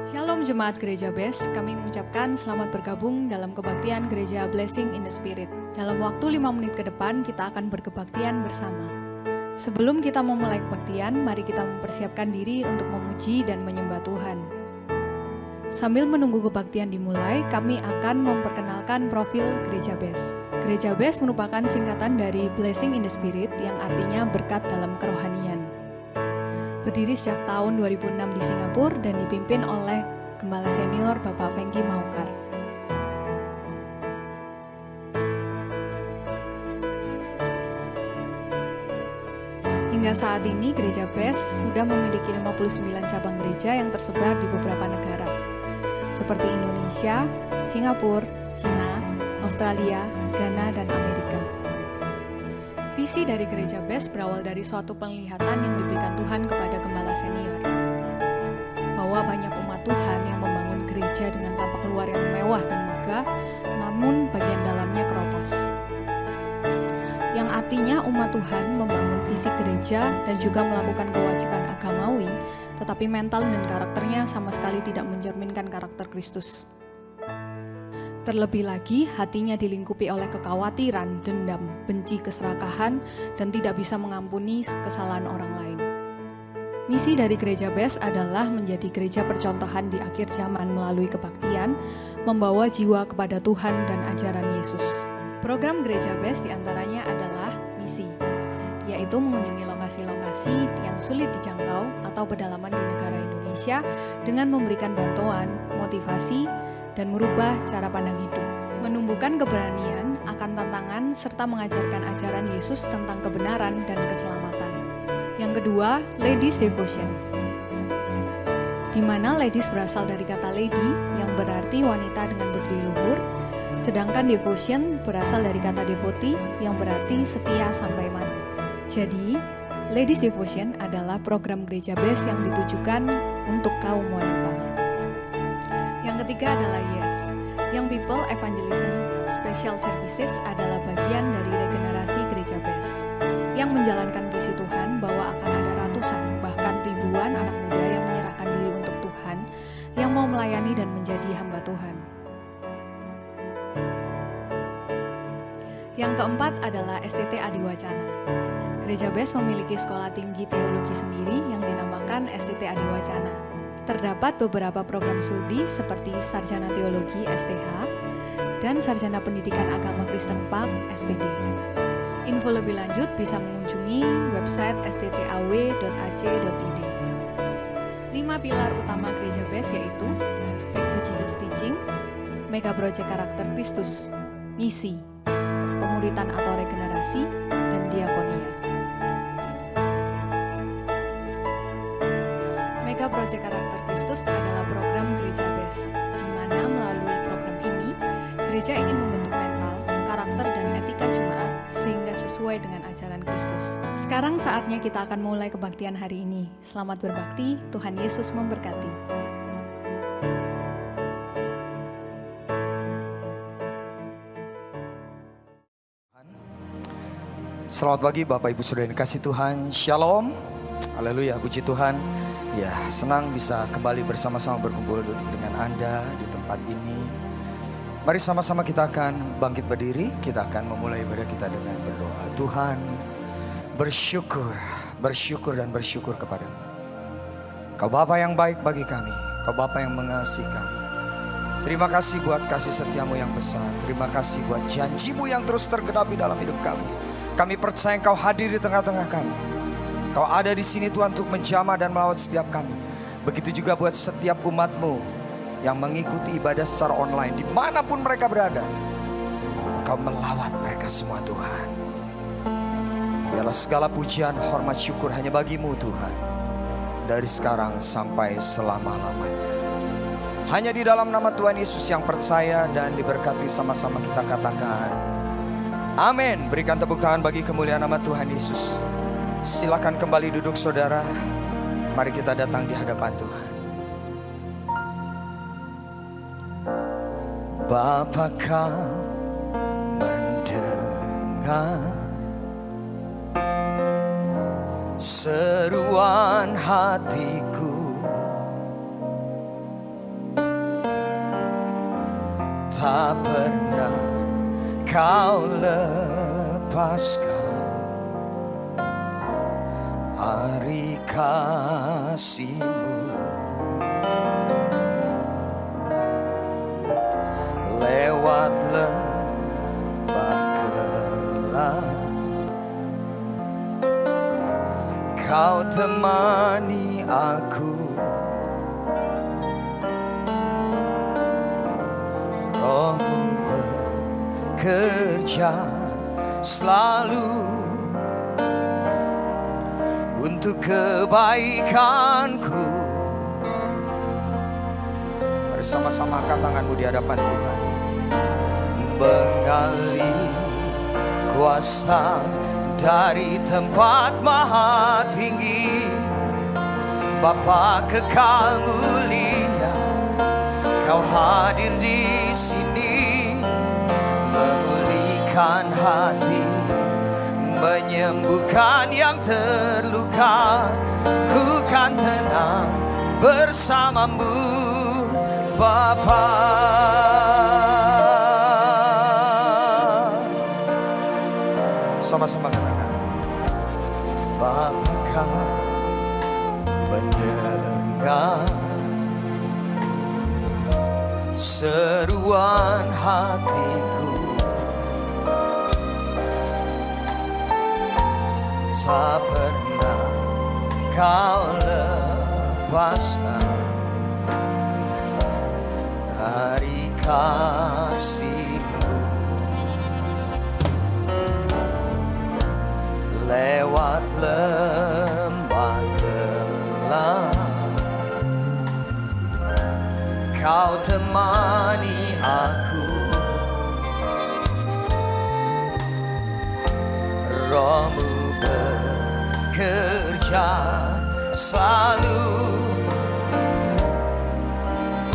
Shalom Jemaat Gereja BES, kami mengucapkan selamat bergabung dalam kebaktian Gereja Blessing in the Spirit. Dalam waktu 5 menit ke depan kita akan berkebaktian bersama. Sebelum kita memulai kebaktian, mari kita mempersiapkan diri untuk memuji dan menyembah Tuhan. Sambil menunggu kebaktian dimulai, kami akan memperkenalkan profil Gereja BES. Gereja BES merupakan singkatan dari Blessing in the Spirit yang artinya berkat dalam kerohanian. Berdiri sejak tahun 2006 di Singapura dan dipimpin oleh Gembala Senior Bapak Fengki Maukar. Hingga saat ini Gereja BES sudah memiliki 59 cabang gereja yang tersebar di beberapa negara, seperti Indonesia, Singapura, Cina, Australia, Ghana, dan Amerika. Visi dari Gereja BES berawal dari suatu penglihatan yang diberikan Tuhan kepada Gembala Senior, bahwa banyak umat Tuhan yang membangun gereja dengan tampak luar yang mewah dan megah, namun bagian dalamnya keropos. Yang artinya umat Tuhan membangun visi gereja dan juga melakukan kewajiban agamawi, tetapi mental dan karakternya sama sekali tidak mencerminkan karakter Kristus. Terlebih lagi, hatinya dilingkupi oleh kekhawatiran, dendam, benci, keserakahan, dan tidak bisa mengampuni kesalahan orang lain. Misi dari Gereja BES adalah menjadi gereja percontohan di akhir zaman melalui kebaktian, membawa jiwa kepada Tuhan dan ajaran Yesus. Program Gereja BES diantaranya adalah misi, yaitu mengunjungi lokasi-lokasi yang sulit dijangkau atau pedalaman di negara Indonesia dengan memberikan bantuan, motivasi, dan merubah cara pandang hidup, menumbuhkan keberanian akan tantangan serta mengajarkan ajaran Yesus tentang kebenaran dan keselamatan. Yang kedua, Ladies Devotion, di mana ladies berasal dari kata lady yang berarti wanita dengan berdiri luhur, sedangkan devotion berasal dari kata devotee yang berarti setia sampai mati. Jadi, Ladies Devotion adalah program Gereja BES yang ditujukan untuk kaum wanita. Yang ketiga adalah YES, Young People Evangelism Special Services adalah bagian dari regenerasi Gereja BES yang menjalankan visi Tuhan bahwa akan ada ratusan bahkan ribuan anak muda yang menyerahkan diri untuk Tuhan, yang mau melayani dan menjadi hamba Tuhan. Yang keempat adalah STT Adiwacana. Gereja BES memiliki sekolah tinggi teologi sendiri yang dinamakan STT Adiwacana. Terdapat beberapa program studi seperti Sarjana Teologi STH dan Sarjana Pendidikan Agama Kristen PAK SPD. Info lebih lanjut bisa mengunjungi website sttaw.ac.id. 5 pilar utama Gereja BES yaitu Back to Jesus Teaching, Mega Project Karakter Kristus, Misi, Pemuritan atau Regenerasi, dan Diakonia. Mega Project Karakter Kristus adalah program Gereja BES, di mana melalui program ini, gereja ingin membentuk mental, karakter, dan etika jemaat sehingga sesuai dengan ajaran Kristus. Sekarang saatnya kita akan mulai kebaktian hari ini. Selamat berbakti, Tuhan Yesus memberkati. Selamat pagi Bapak Ibu Saudara yang dikasihi Tuhan. Shalom. Haleluya, puji Tuhan. Ya, senang bisa kembali bersama-sama berkumpul dengan Anda di tempat ini. Mari sama-sama kita akan bangkit berdiri. Kita akan memulai ibadah kita dengan berdoa. Tuhan, bersyukur dan bersyukur kepadamu. Kau Bapa yang baik bagi kami. Kau Bapa yang mengasihi kami. Terima kasih buat kasih setiamu yang besar. Terima kasih buat janjimu yang terus tergenapi dalam hidup kami. Kami percaya Engkau hadir di tengah-tengah kami. Kau ada di sini Tuhan untuk menjamah dan melawat setiap kami. Begitu juga buat setiap umat-Mu yang mengikuti ibadah secara online dimanapun mereka berada. Engkau melawat mereka semua Tuhan. Biarlah segala pujian, hormat, syukur hanya bagi-Mu Tuhan. Dari sekarang sampai selama-lamanya. Hanya di dalam nama Tuhan Yesus yang percaya dan diberkati sama-sama kita katakan amin. Berikan tepuk tangan bagi kemuliaan nama Tuhan Yesus. Silakan kembali duduk saudara. Mari kita datang di hadapan Tuhan. Bapa kau mendengar seruan hatiku. tak pernah kau lepaskan. Hari kasih-Mu lewat lembah gelap, Kau temani aku. Roh-Mu bekerja selalu untuk kebaikanku. Bersama-sama angkat tanganmu di hadapan Tuhan. Mengalir kuasa dari tempat maha tinggi, Bapa kekal mulia, Kau hadir di sini, memulihkan hati, menyembuhkan yang terluka. Ku kan tenang bersama-Mu, Bapa. Sama-sama katakan, Bapa Kau mendengar seruan hatiku. Tak pernah Kau lepaskan dari kasih-Mu. Lewat lembah gelap, Kau temani aku. Roh-Mu bekerja selalu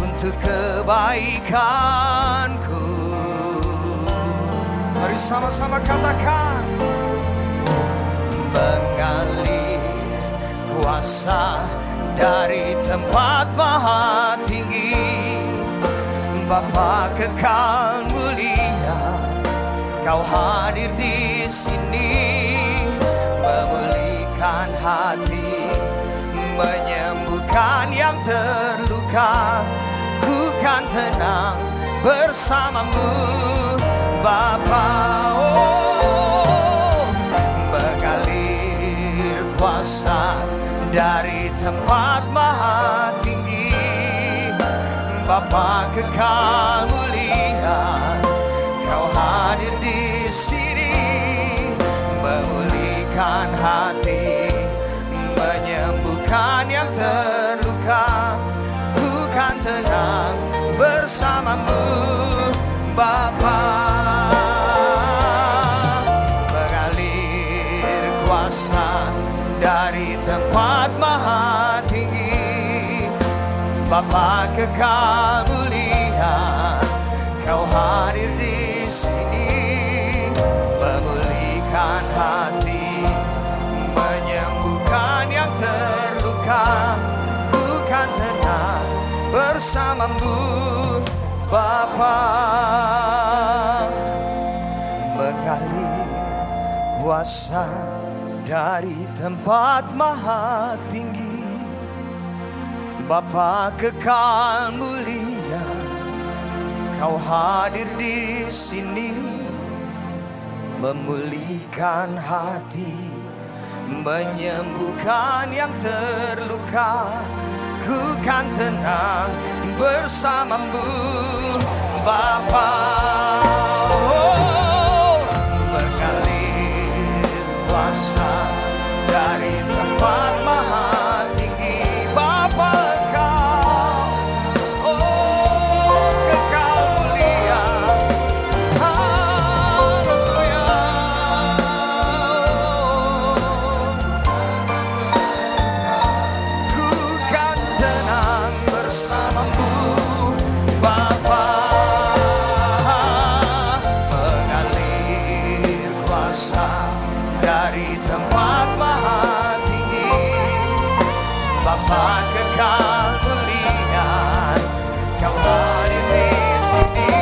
untuk kebaikanku. Mari sama-sama katakan, mengalir kuasa dari tempat maha tinggi, Bapa kekal mulia, Kau hadir di sini, memulihkan hati, menyembuhkan yang terluka. Ku kan tenang bersama-Mu, Bapa. Oh, mengalir kuasa dari tempat maha tinggi, Bapa kekal mulia, Kau hadir di sini, memulihkan hati, menyembuhkan yang terluka. Ku kan tenang bersama-Mu, Bapa. Mengalir kuasa dari tempat maha tinggi, Bapa kekal mulia, Kau hadir di sini, memulihkan hati, menyembuhkan yang terluka. Ku kan tenang bersama-Mu, Bapa. Mengalir kuasa dari tempat maha tinggi, Bapa kekal mulia, Kau hadir di sini, memulihkan hati, menyembuhkan yang terluka. Ku kan tenang bersama-Mu, Bapa. Oh, mengalir kuasa dari tempat maha tinggi, Bapa Kau, oh kekal mulia. Haleluya. Ku kan tenang bersama-Mu, Bapa. Mengalir kuasa dari tempat maha tinggi, Bapa kekal mulia, Kau hadir di sini,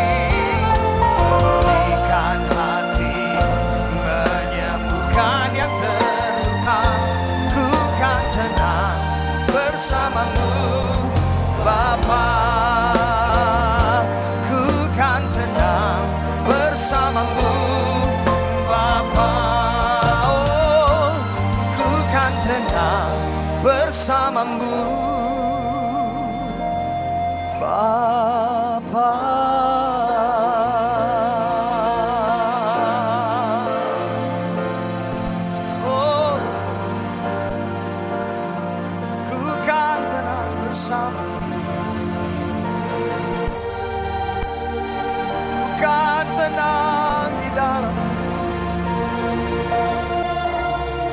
tenang di dalam.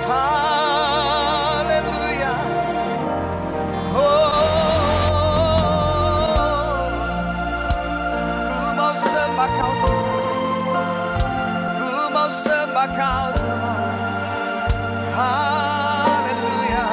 Haleluya. Oh, ku mau sembah Kau Tuhan, ku mau sembah Kau Tuhan. Haleluya.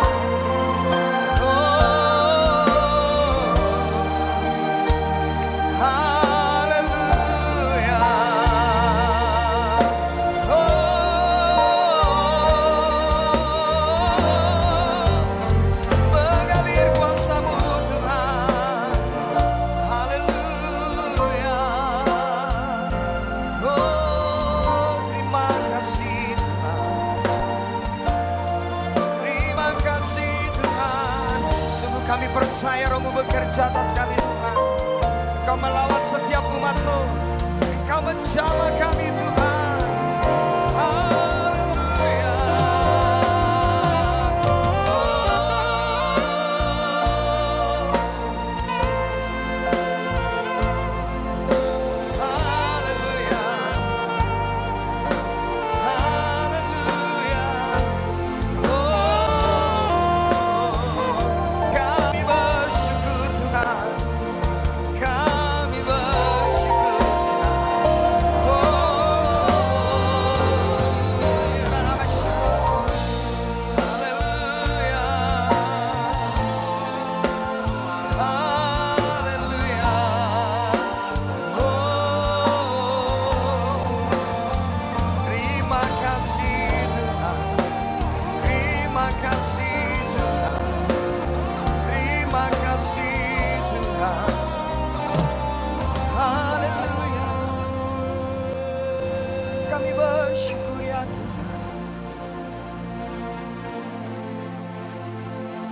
Kami percaya Roh-Mu bekerja atas kami Tuhan. Engkau melawat setiap umat-Mu, Engkau menjamah kami Tuhan. Haleluya. Haleluya. Haleluya. Kami bersyukur Tuhan, kami bersyukur ya Tuhan.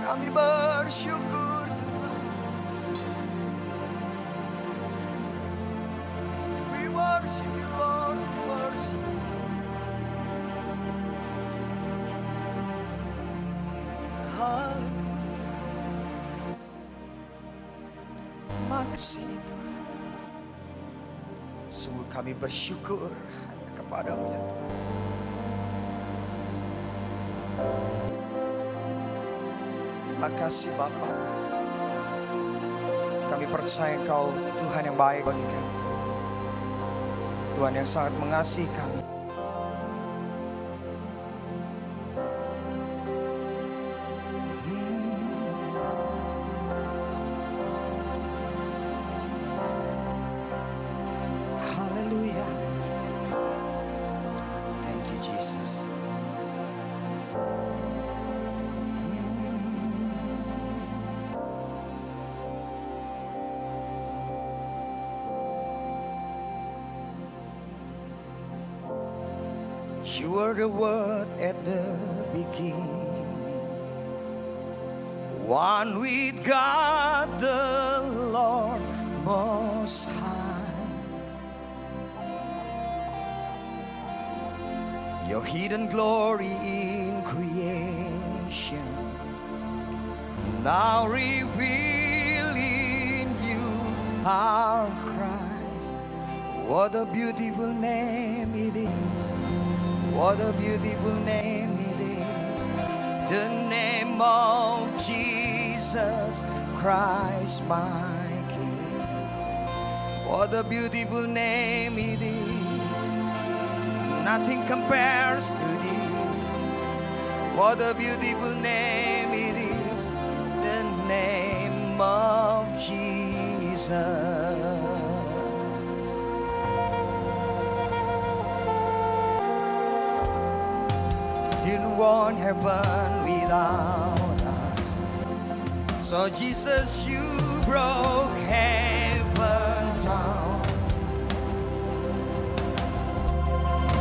Kami bersyukur Tuhan. We worship you Lord, we worship you. Haleluya. Makasih Tuhan. Sungguh kami bersyukur hanya kepada-Mu ya Tuhan. Terima kasih Bapa. Kami percaya Engkau Tuhan yang baik bagi kami. Tuhan yang sangat mengasihi kami. Haleluya. Thank you Jesus. You are the Word at the beginning, one with God the Lord Most High. Your hidden glory in creation, now revealed in you our Christ. What a beautiful name it is. What a beautiful name it is, the name of Jesus Christ my King. What a beautiful name it is, nothing compares to this. What a beautiful name it is, the name of Jesus. Didn't want heaven without us, so Jesus, you broke heaven down.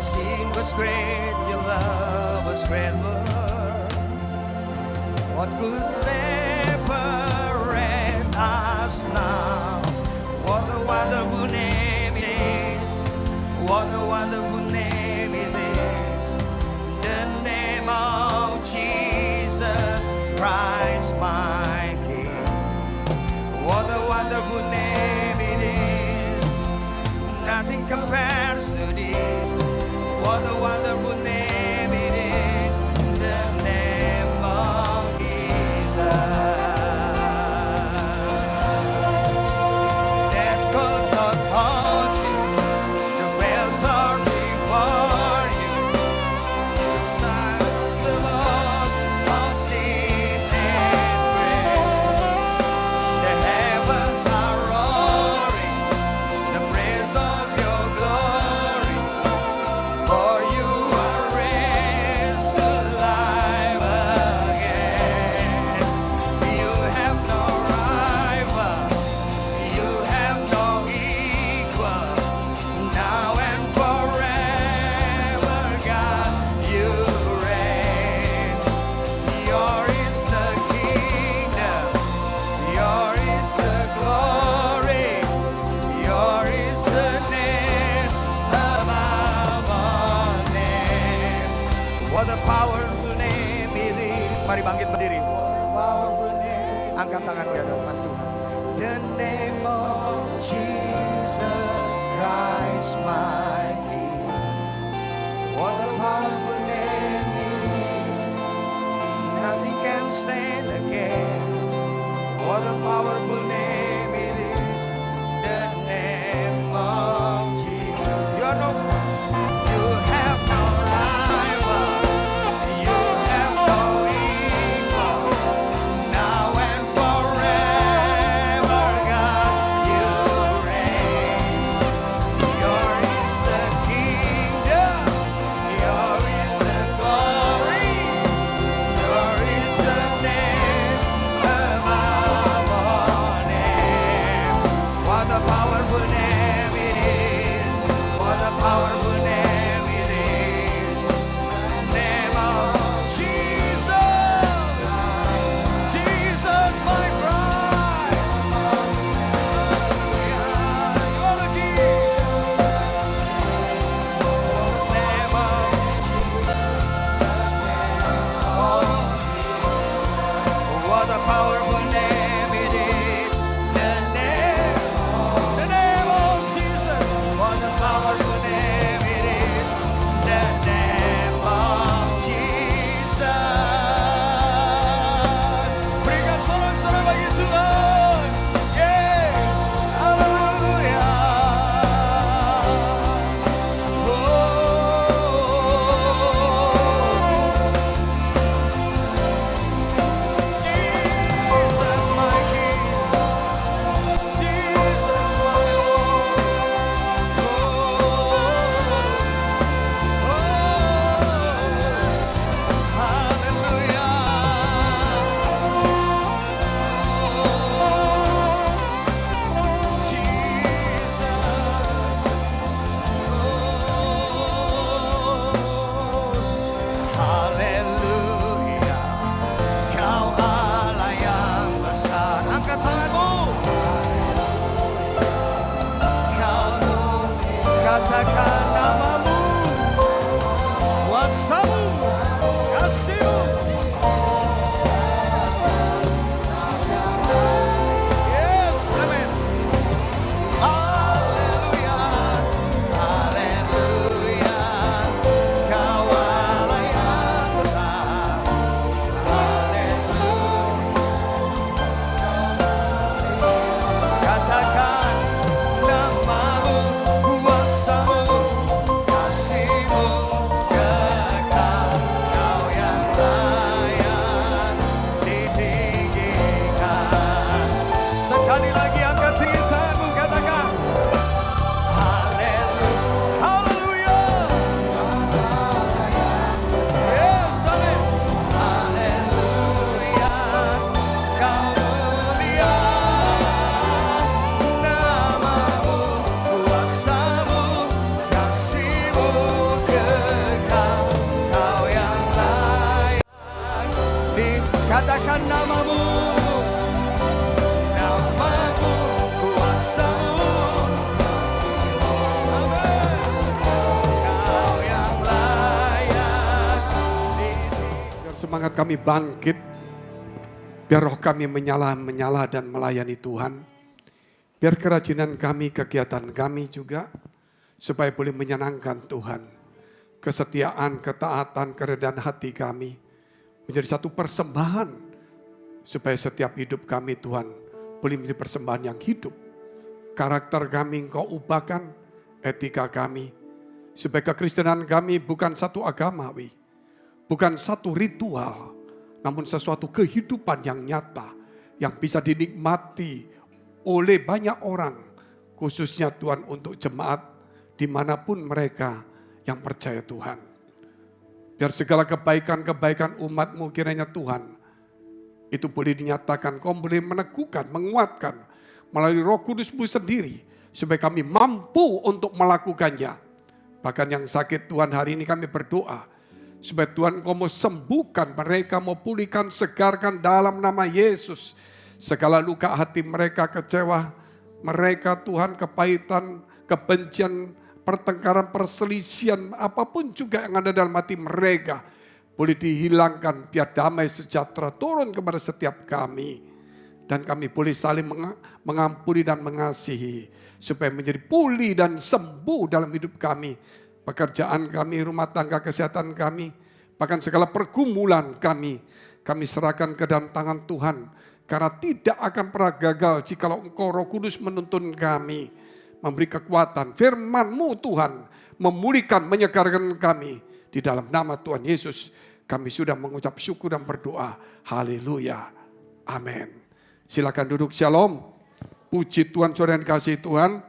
Sin was great, your love was greater. What could separate us now? What a wonderful name it is. What a wonderful name it is. The name of Jesus Christ my King. What a wonderful name it is. nothing compares to this. What a wonderful name it is, the name of Jesus. That could not hold you, the veils are before you. The silence, the voice of sin and grace. The heavens are roaring, the praise of your glory. For you are raised to life again. You have no rival, you have no equal. Now and forever, God, you reign. Yours is the kingdom, yours is the glory, yours is the name above all name. What a powerful name it is. Mari bangkit berdiri. Powerful name. Angkat tanganmu di hadapan Tuhan. The name of Jesus Christ my King. What a powerful name it is. Nothing can stand against. What a powerful name it is. The name of Jesus. You have no rival. You have no equal. Now and forever, God, you reign. Yours is the kingdom. Yours is the glory. Yours is the name above all names. What a powerful name it is. What a powerful name it is. Name of Jesus. Jesus, my Christ. Hallelujah. You are the King. Name of Jesus. Oh, what a powerful name it is. The name of Jesus. What a powerful name it is. The name of Jesus. Berikan sorak-sorai bagi Tuhan. Yeah. Haleluya. Jesus my King. Jesus my Lord. Haleluya. Kau Allah yang besar. Angkat tanganmu. Kau katakan namamu, kuasamu, kasihmu. Yes, amen. Haleluya, haleluya. Kau Allah yang besar. Haleluya. Katakan namamu, kuasamu, kasihmu kekal. Kau yang layak ditinggikan. Sekali lagi angkat tinggi tanganmu, katakan haleluya, haleluya. Yes, amen. Haleluya. Kau mulia, namamu, kuasamu, kasihmu kekal. Kau yang layak dikatakan namamu, namamu, kuasamu. Amen. Kau yang layak Biar semangat kami bangkit, biar roh kami menyala dan melayani Tuhan. Biar kerajinan kami, kegiatan kami juga supaya boleh menyenangkan Tuhan. Kesetiaan, ketaatan, kerendahan hati kami menjadi satu persembahan supaya setiap hidup kami Tuhan boleh menjadi persembahan yang hidup. Karakter kami Engkau ubahkan, etika kami, supaya kekristenan kami bukan satu agamawi, bukan satu ritual, namun sesuatu kehidupan yang nyata, yang bisa dinikmati oleh banyak orang, khususnya Tuhan untuk jemaat dimanapun mereka yang percaya Tuhan. Biar segala kebaikan-kebaikan umat-Mu kiranya Tuhan, itu boleh dinyatakan, Kau boleh meneguhkan, menguatkan, melalui Roh Kudus-Mu sendiri, supaya kami mampu untuk melakukannya. Bahkan yang sakit Tuhan hari ini kami berdoa, supaya Tuhan Kau mau sembuhkan mereka, mau pulihkan, segarkan dalam nama Yesus. Segala luka hati mereka, kecewa mereka Tuhan, kepahitan, kebencian, pertengkaran, perselisihan, apapun juga yang ada dalam hati mereka, boleh dihilangkan, biar damai sejahtera turun kepada setiap kami. Dan kami boleh saling mengampuni dan mengasihi, supaya menjadi pulih dan sembuh dalam hidup kami. Pekerjaan kami, rumah tangga, kesehatan kami, bahkan segala pergumulan kami serahkan ke dalam tangan Tuhan. Karena tidak akan pernah gagal jikalau Engkau Roh Kudus menuntun kami, memberi kekuatan. Firman-Mu Tuhan memulihkan, menyegarkan kami. Di dalam nama Tuhan Yesus kami sudah mengucap syukur dan berdoa. Haleluya. Amin. Silakan duduk, shalom. Puji Tuhan, saudara yang kasih Tuhan.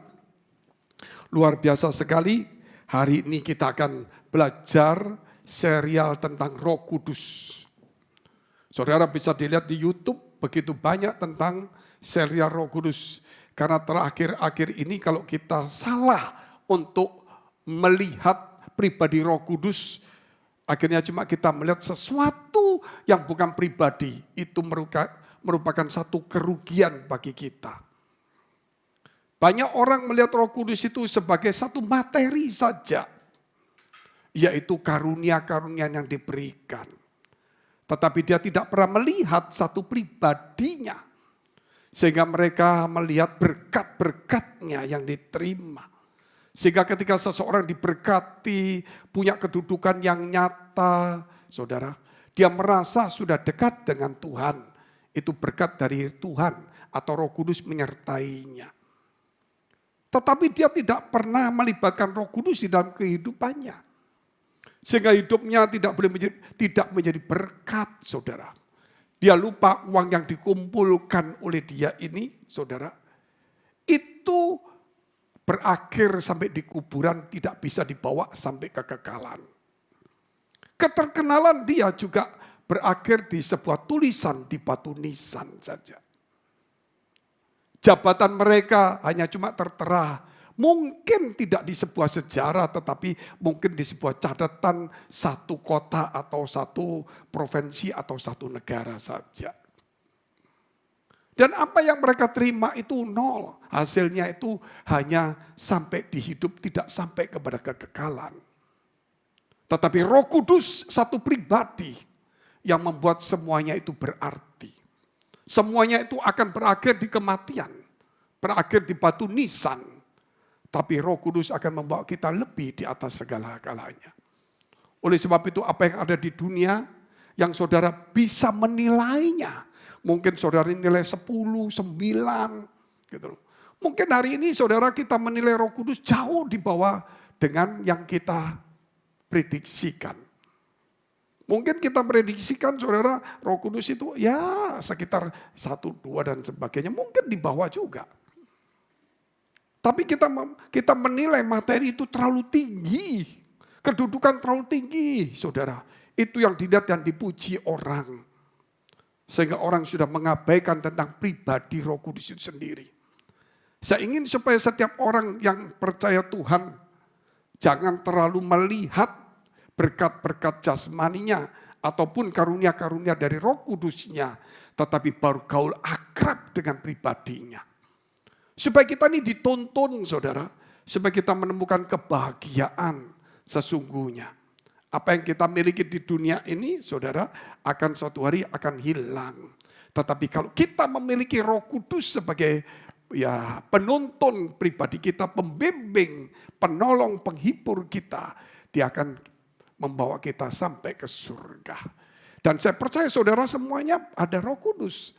Luar biasa sekali. Hari ini kita akan belajar serial tentang Roh Kudus. Saudara bisa dilihat di YouTube, begitu banyak tentang serial Roh Kudus. Karena terakhir-akhir ini kalau kita salah untuk melihat pribadi Roh Kudus, akhirnya cuma kita melihat sesuatu yang bukan pribadi. Itu merupakan satu kerugian bagi kita. Banyak orang melihat Roh Kudus itu sebagai satu materi saja, yaitu karunia-karunia yang diberikan. Tetapi dia tidak pernah melihat satu pribadinya. Sehingga mereka melihat berkat-berkatnya yang diterima. Sehingga ketika seseorang diberkati, punya kedudukan yang nyata, saudara, dia merasa sudah dekat dengan Tuhan. Itu berkat dari Tuhan atau Roh Kudus menyertainya. Tetapi dia tidak pernah melibatkan Roh Kudus di dalam kehidupannya. Sehingga hidupnya tidak menjadi berkat, saudara. Dia lupa uang yang dikumpulkan oleh dia ini, saudara, itu berakhir sampai di kuburan, tidak bisa dibawa sampai kekekalan. Keterkenalan dia juga berakhir di sebuah tulisan di batu nisan saja. Jabatan mereka hanya cuma tertera. Mungkin tidak di sebuah sejarah, tetapi mungkin di sebuah catatan satu kota atau satu provinsi atau satu negara saja. Dan apa yang mereka terima itu nol. Hasilnya itu hanya sampai di hidup, tidak sampai kepada kekekalan. Tetapi Roh Kudus satu pribadi yang membuat semuanya itu berarti. Semuanya itu akan berakhir di kematian, berakhir di batu nisan. Tapi Roh Kudus akan membawa kita lebih di atas segala-galanya. Oleh sebab itu apa yang ada di dunia yang saudara bisa menilainya. Mungkin saudara nilai 10, 9 gitu loh. Mungkin hari ini saudara kita menilai Roh Kudus jauh di bawah dengan yang kita prediksikan. Mungkin kita prediksikan saudara Roh Kudus itu ya sekitar 1, 2 dan sebagainya. Mungkin di bawah juga. Tapi kita menilai materi itu terlalu tinggi. Kedudukan terlalu tinggi, saudara. Itu yang dilihat dan dipuji orang. Sehingga orang sudah mengabaikan tentang pribadi Roh Kudus itu sendiri. Saya ingin supaya setiap orang yang percaya Tuhan, jangan terlalu melihat berkat-berkat jasmaninya, ataupun karunia-karunia dari Roh Kudusnya, tetapi baru gaul akrab dengan pribadinya. Supaya kita ini dituntun, saudara. Supaya kita menemukan kebahagiaan sesungguhnya. Apa yang kita miliki di dunia ini, saudara, akan suatu hari akan hilang. Tetapi kalau kita memiliki Roh Kudus sebagai penuntun pribadi kita, pembimbing, penolong, penghibur kita. Dia akan membawa kita sampai ke surga. Dan saya percaya saudara semuanya ada Roh Kudus.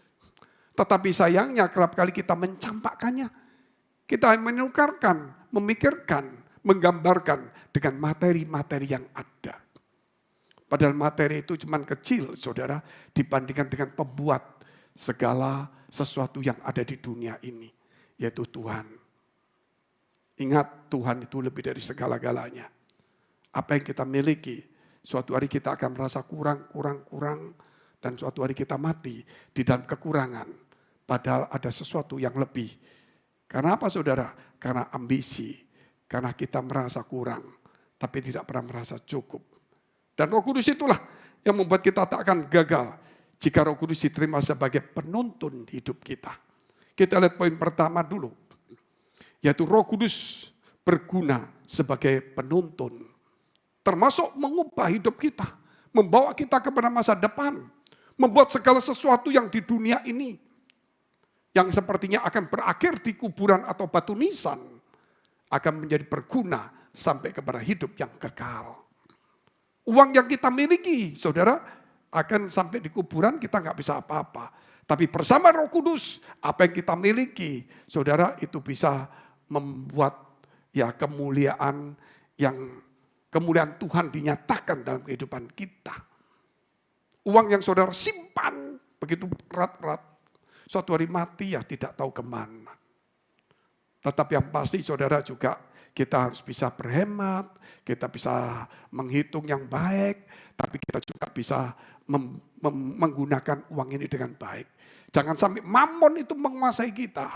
Tetapi sayangnya kerap kali kita mencampakkannya. Kita menukarkan, memikirkan, menggambarkan dengan materi-materi yang ada. Padahal materi itu cuma kecil, saudara, dibandingkan dengan pembuat segala sesuatu yang ada di dunia ini, yaitu Tuhan. Ingat, Tuhan itu lebih dari segala-galanya. Apa yang kita miliki, suatu hari kita akan merasa kurang, dan suatu hari kita mati di dalam kekurangan. Padahal ada sesuatu yang lebih. Karena apa saudara? Karena ambisi, karena kita merasa kurang, tapi tidak pernah merasa cukup. Dan Roh Kudus itulah yang membuat kita tak akan gagal jika Roh Kudus diterima sebagai penuntun hidup kita. Kita lihat poin pertama dulu, yaitu Roh Kudus berguna sebagai penuntun. Termasuk mengubah hidup kita, membawa kita kepada masa depan, membuat segala sesuatu yang di dunia ini, yang sepertinya akan berakhir di kuburan atau batu nisan, akan menjadi berguna sampai kepada hidup yang kekal. Uang yang kita miliki, saudara, akan sampai di kuburan kita nggak bisa apa-apa. Tapi bersama Roh Kudus, apa yang kita miliki, saudara, itu bisa membuat kemuliaan Tuhan dinyatakan dalam kehidupan kita. Uang yang saudara simpan begitu erat-erat, suatu hari mati tidak tahu kemana. Tetapi yang pasti saudara juga kita harus bisa berhemat, kita bisa menghitung yang baik, tapi kita juga bisa menggunakan uang ini dengan baik. Jangan sampai mamon itu menguasai kita,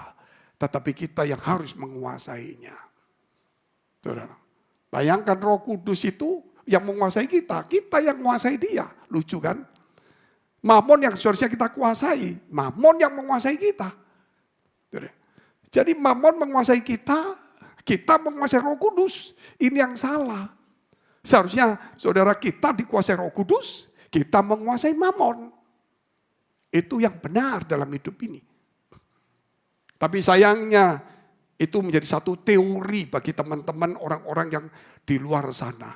tetapi kita yang harus menguasainya. Saudara, bayangkan Roh Kudus itu yang menguasai kita yang menguasai dia. Lucu kan? Mamon yang seharusnya kita kuasai, mamon yang menguasai kita. Jadi mamon menguasai kita menguasai Roh Kudus. Ini yang salah. Seharusnya saudara kita dikuasai Roh Kudus, kita menguasai mamon. Itu yang benar dalam hidup ini. Tapi sayangnya itu menjadi satu teori bagi teman-teman orang-orang yang di luar sana.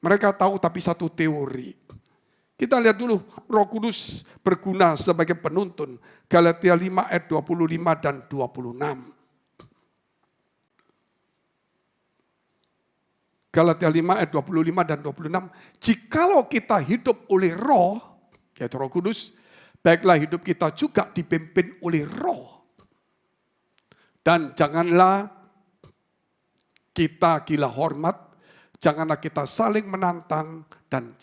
Mereka tahu tapi satu teori. Kita lihat dulu Roh Kudus berguna sebagai penuntun. Galatia 5 ayat 25 dan 26. Galatia 5 ayat 25 dan 26. Jikalau kita hidup oleh Roh, yaitu Roh Kudus, baiklah hidup kita juga dipimpin oleh Roh. Dan janganlah kita gila hormat, janganlah kita saling menantang dan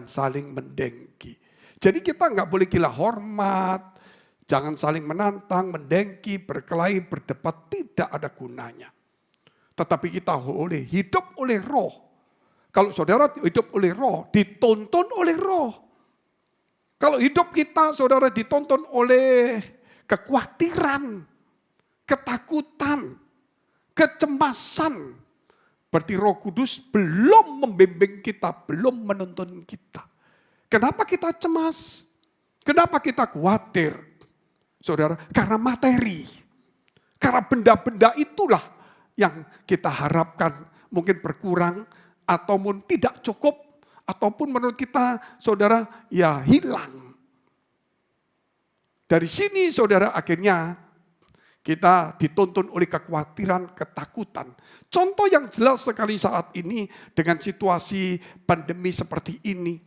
saling mendengki. Jadi kita nggak boleh gila hormat, jangan saling menantang, mendengki, berkelahi, berdebat, tidak ada gunanya. Tetapi kita boleh hidup oleh Roh. Kalau saudara hidup oleh Roh, ditonton oleh Roh. Kalau hidup kita, saudara, ditonton oleh kekhawatiran, ketakutan, kecemasan, berarti Roh Kudus belum membimbing kita, belum menuntun kita. Kenapa kita cemas? Kenapa kita khawatir? Saudara, karena materi. Karena benda-benda itulah yang kita harapkan mungkin berkurang, ataupun tidak cukup, ataupun menurut kita, saudara, hilang. Dari sini, saudara, akhirnya kita dituntun oleh kekhawatiran, ketakutan. Contoh yang jelas sekali saat ini dengan situasi pandemi seperti ini.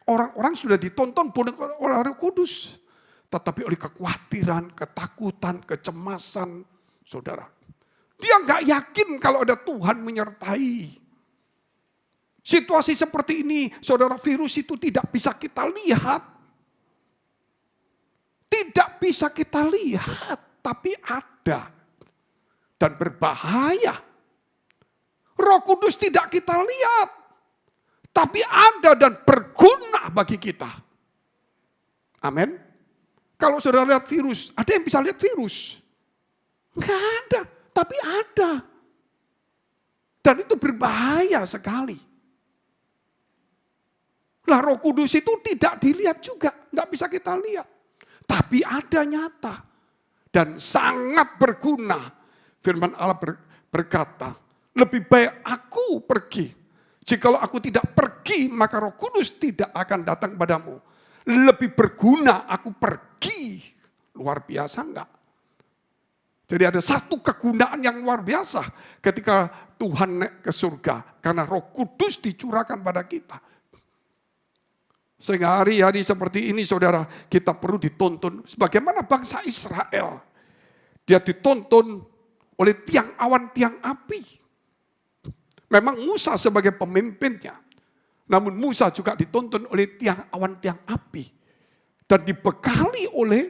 Orang-orang sudah ditonton bukan oleh Roh Kudus. Tetapi oleh kekhawatiran, ketakutan, kecemasan, saudara. Dia nggak yakin kalau ada Tuhan menyertai. Situasi seperti ini, saudara, virus itu tidak bisa kita lihat. Tidak bisa kita lihat, tapi ada. Dan berbahaya. Roh Kudus tidak kita lihat, tapi ada dan berguna bagi kita. Amin. Kalau saudara lihat virus, ada yang bisa lihat virus? Enggak ada, tapi ada. Dan itu berbahaya sekali. Lah Roh Kudus itu tidak dilihat juga, enggak bisa kita lihat. Tapi ada nyata. dan sangat berguna. Firman Allah berkata, lebih baik aku pergi. Jikalau aku tidak pergi, maka Roh Kudus tidak akan datang padamu. Lebih berguna aku pergi. Luar biasa enggak? Jadi ada satu kegunaan yang luar biasa ketika Tuhan naik ke surga. Karena Roh Kudus dicurahkan pada kita. Sehingga hari-hari seperti ini saudara, kita perlu ditonton. Sebagaimana bangsa Israel. Dia ditonton oleh tiang awan, tiang api. Memang Musa sebagai pemimpinnya. Namun Musa juga ditonton oleh tiang awan, tiang api. Dan dibekali oleh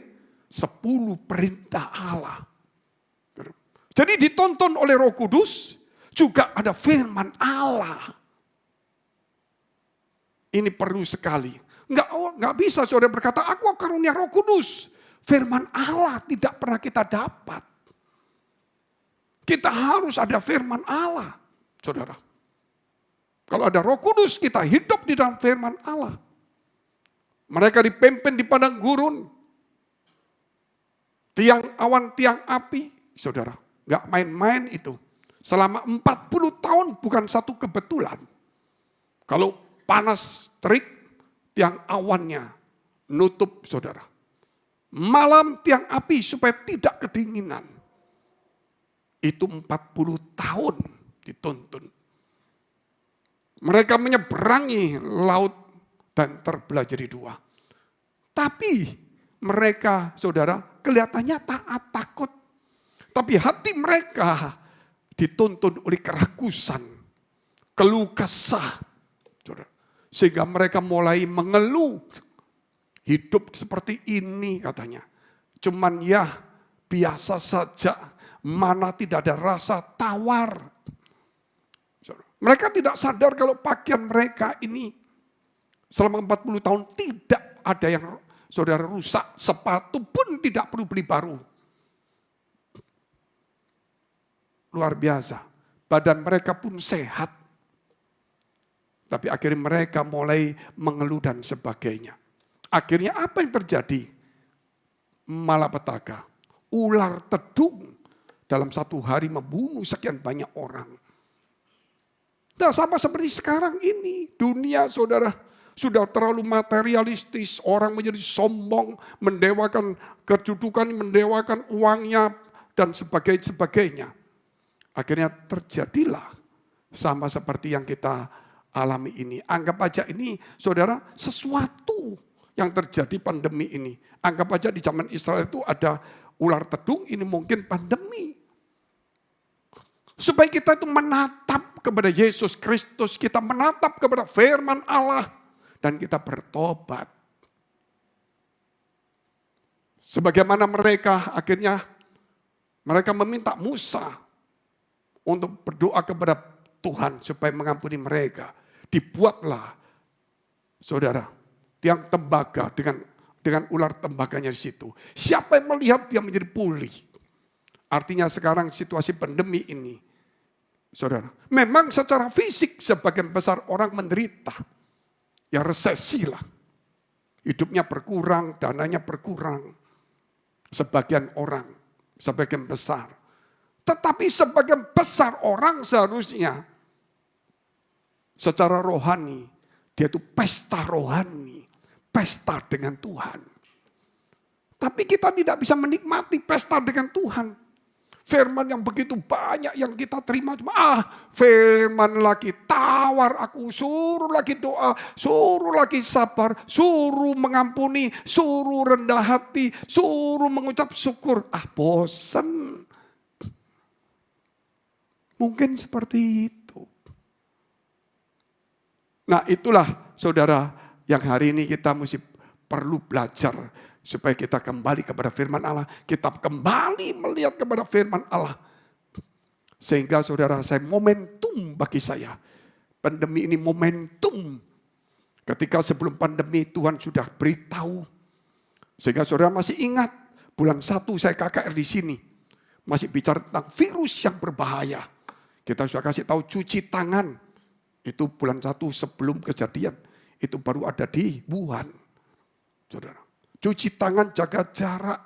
10 perintah Allah. Jadi ditonton oleh Roh Kudus, juga ada firman Allah. Ini perlu sekali. Enggak bisa saudara berkata, aku karunia Roh Kudus. Firman Allah tidak pernah kita dapat. Kita harus ada firman Allah, saudara. Kalau ada Roh Kudus, kita hidup di dalam firman Allah. Mereka dipimpin di padang gurun. Tiang awan, tiang api, saudara. Enggak main-main itu. Selama 40 tahun bukan satu kebetulan. Kalau panas terik, tiang awannya nutup saudara. Malam tiang api supaya tidak kedinginan. Itu 40 tahun dituntun. Mereka menyeberangi laut dan terbelah jadi 2. Tapi mereka saudara kelihatannya taat takut. Tapi hati mereka dituntun oleh kerakusan, keluh kesah. Sehingga mereka mulai mengeluh. Hidup seperti ini katanya. Cuman ya biasa saja. Mana tidak ada rasa tawar. Mereka tidak sadar kalau pakaian mereka ini selama 40 tahun tidak ada yang saudara rusak. Sepatu pun tidak perlu beli baru. Luar biasa. Badan mereka pun sehat. Tapi akhirnya mereka mulai mengeluh dan sebagainya. Akhirnya apa yang terjadi? Malapetaka. Ular tedung dalam satu hari membunuh sekian banyak orang. Nah, sama seperti sekarang ini. Dunia saudara sudah terlalu materialistis. Orang menjadi sombong, mendewakan kedudukan, mendewakan uangnya, dan sebagainya. Akhirnya terjadilah sama seperti yang kita alami ini. Anggap aja ini saudara sesuatu yang terjadi pandemi ini. Anggap aja di zaman Israel itu ada ular tedung, ini mungkin pandemi. Supaya kita itu menatap kepada Yesus Kristus, kita menatap kepada firman Allah, dan kita bertobat. Sebagaimana mereka akhirnya, mereka meminta Musa untuk berdoa kepada Tuhan supaya mengampuni mereka. Dibuatlah, saudara, tiang tembaga dengan ular tembaganya di situ. Siapa yang melihat dia menjadi pulih. Artinya sekarang situasi pandemi ini, saudara, memang secara fisik sebagian besar orang menderita. Ya resesi lah. Hidupnya berkurang, dananya berkurang. Sebagian orang, sebagian besar. Tetapi sebagian besar orang seharusnya secara rohani, dia itu pesta rohani, pesta dengan Tuhan. Tapi kita tidak bisa menikmati pesta dengan Tuhan. Firman yang begitu banyak yang kita terima cuma firman lagi tawar aku, suruh lagi doa, suruh lagi sabar, suruh mengampuni, suruh rendah hati, suruh mengucap syukur. Bosan. Mungkin seperti itu. Nah itulah saudara yang hari ini kita mesti perlu belajar. Supaya kita kembali kepada firman Allah. Kita kembali melihat kepada firman Allah. Sehingga saudara saya momentum bagi saya. Pandemi ini momentum. Ketika sebelum pandemi Tuhan sudah beritahu. Sehingga saudara masih ingat. Bulan 1 saya KKR di sini. Masih bicara tentang virus yang berbahaya. Kita sudah kasih tahu cuci tangan. Itu bulan 1 sebelum kejadian. Itu baru ada di Wuhan. Saudara. Cuci tangan, jaga jarak.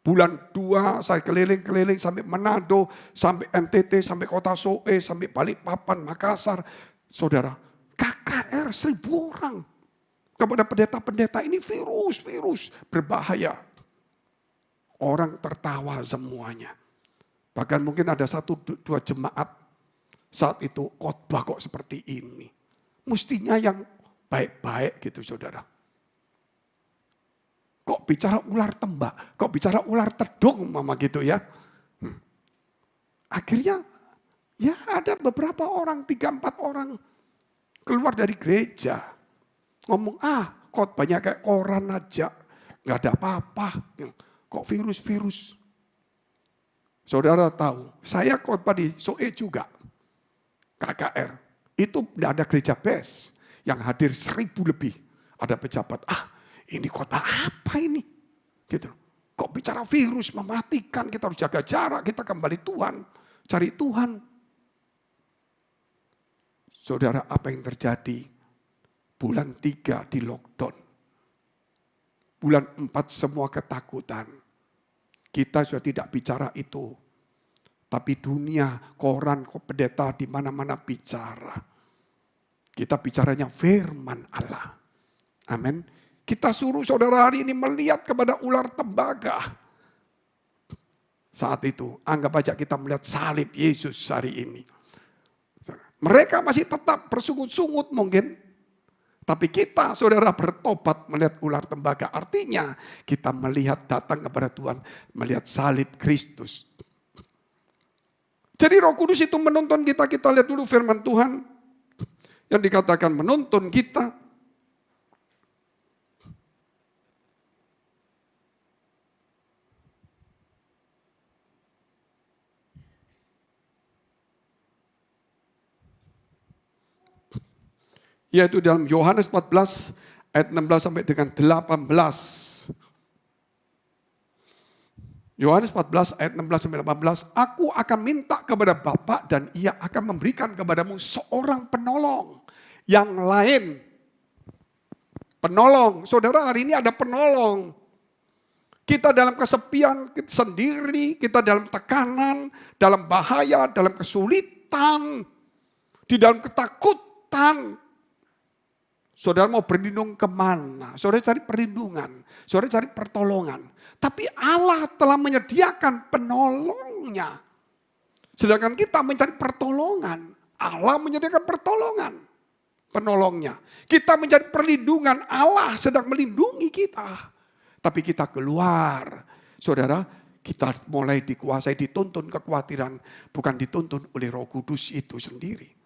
Bulan 2 saya keliling-keliling sampai Manado, sampai NTT, sampai Kota Soe, sampai Balikpapan, Makassar. Saudara, KKR 1.000 orang. Kepada pendeta-pendeta ini virus berbahaya. Orang tertawa semuanya. Bahkan mungkin ada 1-2 jemaat saat itu khotbah kok seperti ini. Mestinya yang baik-baik gitu saudara. Kok bicara ular tembak, kok bicara ular tedung mama gitu ya. Akhirnya ya ada beberapa orang, 3-4 orang keluar dari gereja. Ngomong khotbahnya kayak koran aja, gak ada apa-apa. Kok virus-virus. Saudara tahu, saya khotbah di Soe juga. KKR, itu tidak ada gereja BES. Yang hadir 1.000 lebih. Ada pejabat, ini khotbah apa ini? Gitu. Kok bicara virus mematikan, kita harus jaga jarak, kita kembali Tuhan, cari Tuhan. Saudara, apa yang terjadi? Bulan 3 di lockdown. Bulan 4 semua ketakutan. Kita sudah tidak bicara itu. Tapi dunia, koran, pendeta di mana-mana bicara. Kita bicaranya firman Allah. Amin. Kita suruh saudara hari ini melihat kepada ular tembaga. Saat itu, anggap aja kita melihat salib Yesus hari ini. Mereka masih tetap bersungut-sungut mungkin. Tapi kita, saudara, bertobat melihat ular tembaga. Artinya, kita melihat datang kepada Tuhan, melihat salib Kristus. Jadi Roh Kudus itu menuntun kita. Kita lihat dulu firman Tuhan yang dikatakan menuntun kita. Yaitu dalam Yohanes 14 ayat 16 sampai dengan 18. Yohanes 14 ayat 16 sampai 18. Aku akan minta kepada Bapa dan Ia akan memberikan kepadamu seorang penolong yang lain. Penolong. Saudara, hari ini ada penolong. Kita dalam kesepian kita sendiri, kita dalam tekanan, dalam bahaya, dalam kesulitan, di dalam ketakutan. Saudara mau berlindung kemana? Saudara cari perlindungan, saudara cari pertolongan. Tapi Allah telah menyediakan penolongnya. Sedangkan kita mencari pertolongan. Allah menyediakan pertolongan, penolongnya. Kita mencari perlindungan, Allah sedang melindungi kita. Tapi kita keluar, saudara, kita mulai dikuasai, dituntun kekhawatiran. Bukan dituntun oleh Roh Kudus itu sendiri.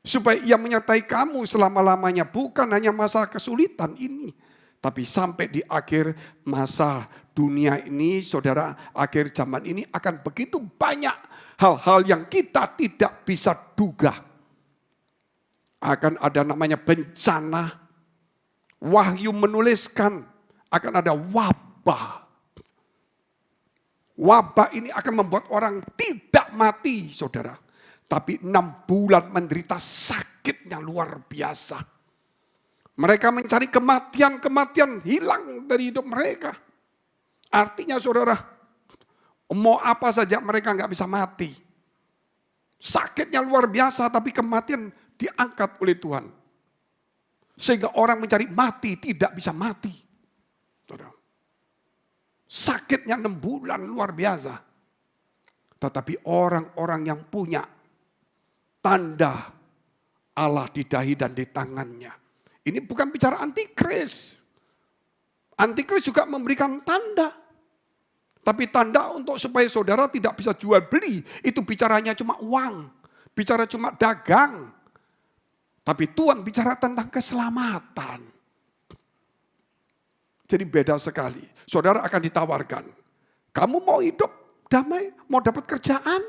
Supaya Ia menyertai kamu selama-lamanya. Bukan hanya masa kesulitan ini. Tapi sampai di akhir masa dunia ini, saudara, akhir zaman ini akan begitu banyak hal-hal yang kita tidak bisa duga. Akan ada namanya bencana. Wahyu menuliskan akan ada wabah. Wabah ini akan membuat orang tidak mati, saudara. Tapi 6 bulan menderita sakitnya luar biasa. Mereka mencari kematian hilang dari hidup mereka. Artinya saudara, mau apa saja mereka nggak bisa mati. Sakitnya luar biasa tapi kematian diangkat oleh Tuhan. Sehingga orang mencari mati tidak bisa mati. Saudara. Sakitnya 6 bulan luar biasa. Tetapi orang-orang yang punya tanda Allah di dahi dan di tangannya. Ini bukan bicara antikris. Antikris juga memberikan tanda. Tapi tanda untuk supaya saudara tidak bisa jual beli. Itu bicaranya cuma uang. Bicara cuma dagang. Tapi Tuhan bicara tentang keselamatan. Jadi beda sekali. Saudara akan ditawarkan. Kamu mau hidup damai? Mau dapat kerjaan?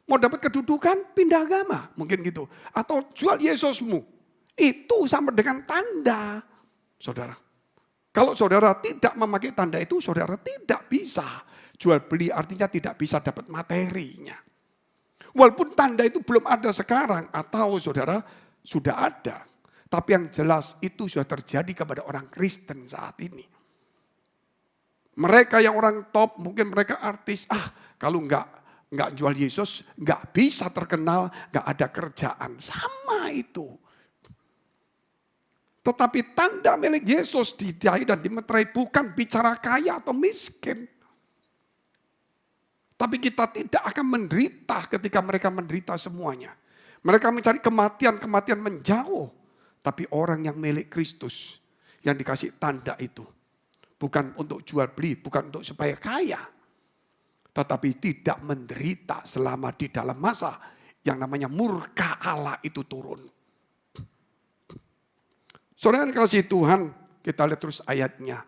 Mau dapat kedudukan, pindah agama. Mungkin gitu. Atau jual Yesusmu. Itu sama dengan tanda. Saudara. Kalau saudara tidak memakai tanda itu, saudara tidak bisa. Jual beli artinya tidak bisa dapat materinya. Walaupun tanda itu belum ada sekarang. Atau saudara sudah ada. Tapi yang jelas itu sudah terjadi kepada orang Kristen saat ini. Mereka yang orang top, mungkin mereka artis, kalau nggak jual Yesus, nggak bisa terkenal, nggak ada kerjaan. Sama itu. Tetapi tanda milik Yesus didai dan dimeterai bukan bicara kaya atau miskin. Tapi kita tidak akan menderita ketika mereka menderita semuanya. Mereka mencari kematian menjauh. Tapi orang yang milik Kristus, yang dikasih tanda itu, bukan untuk jual beli, bukan untuk supaya kaya. Tetapi tidak menderita selama di dalam masa yang namanya murka Allah itu turun. Saudara yang kasih Tuhan, kita lihat terus ayatnya.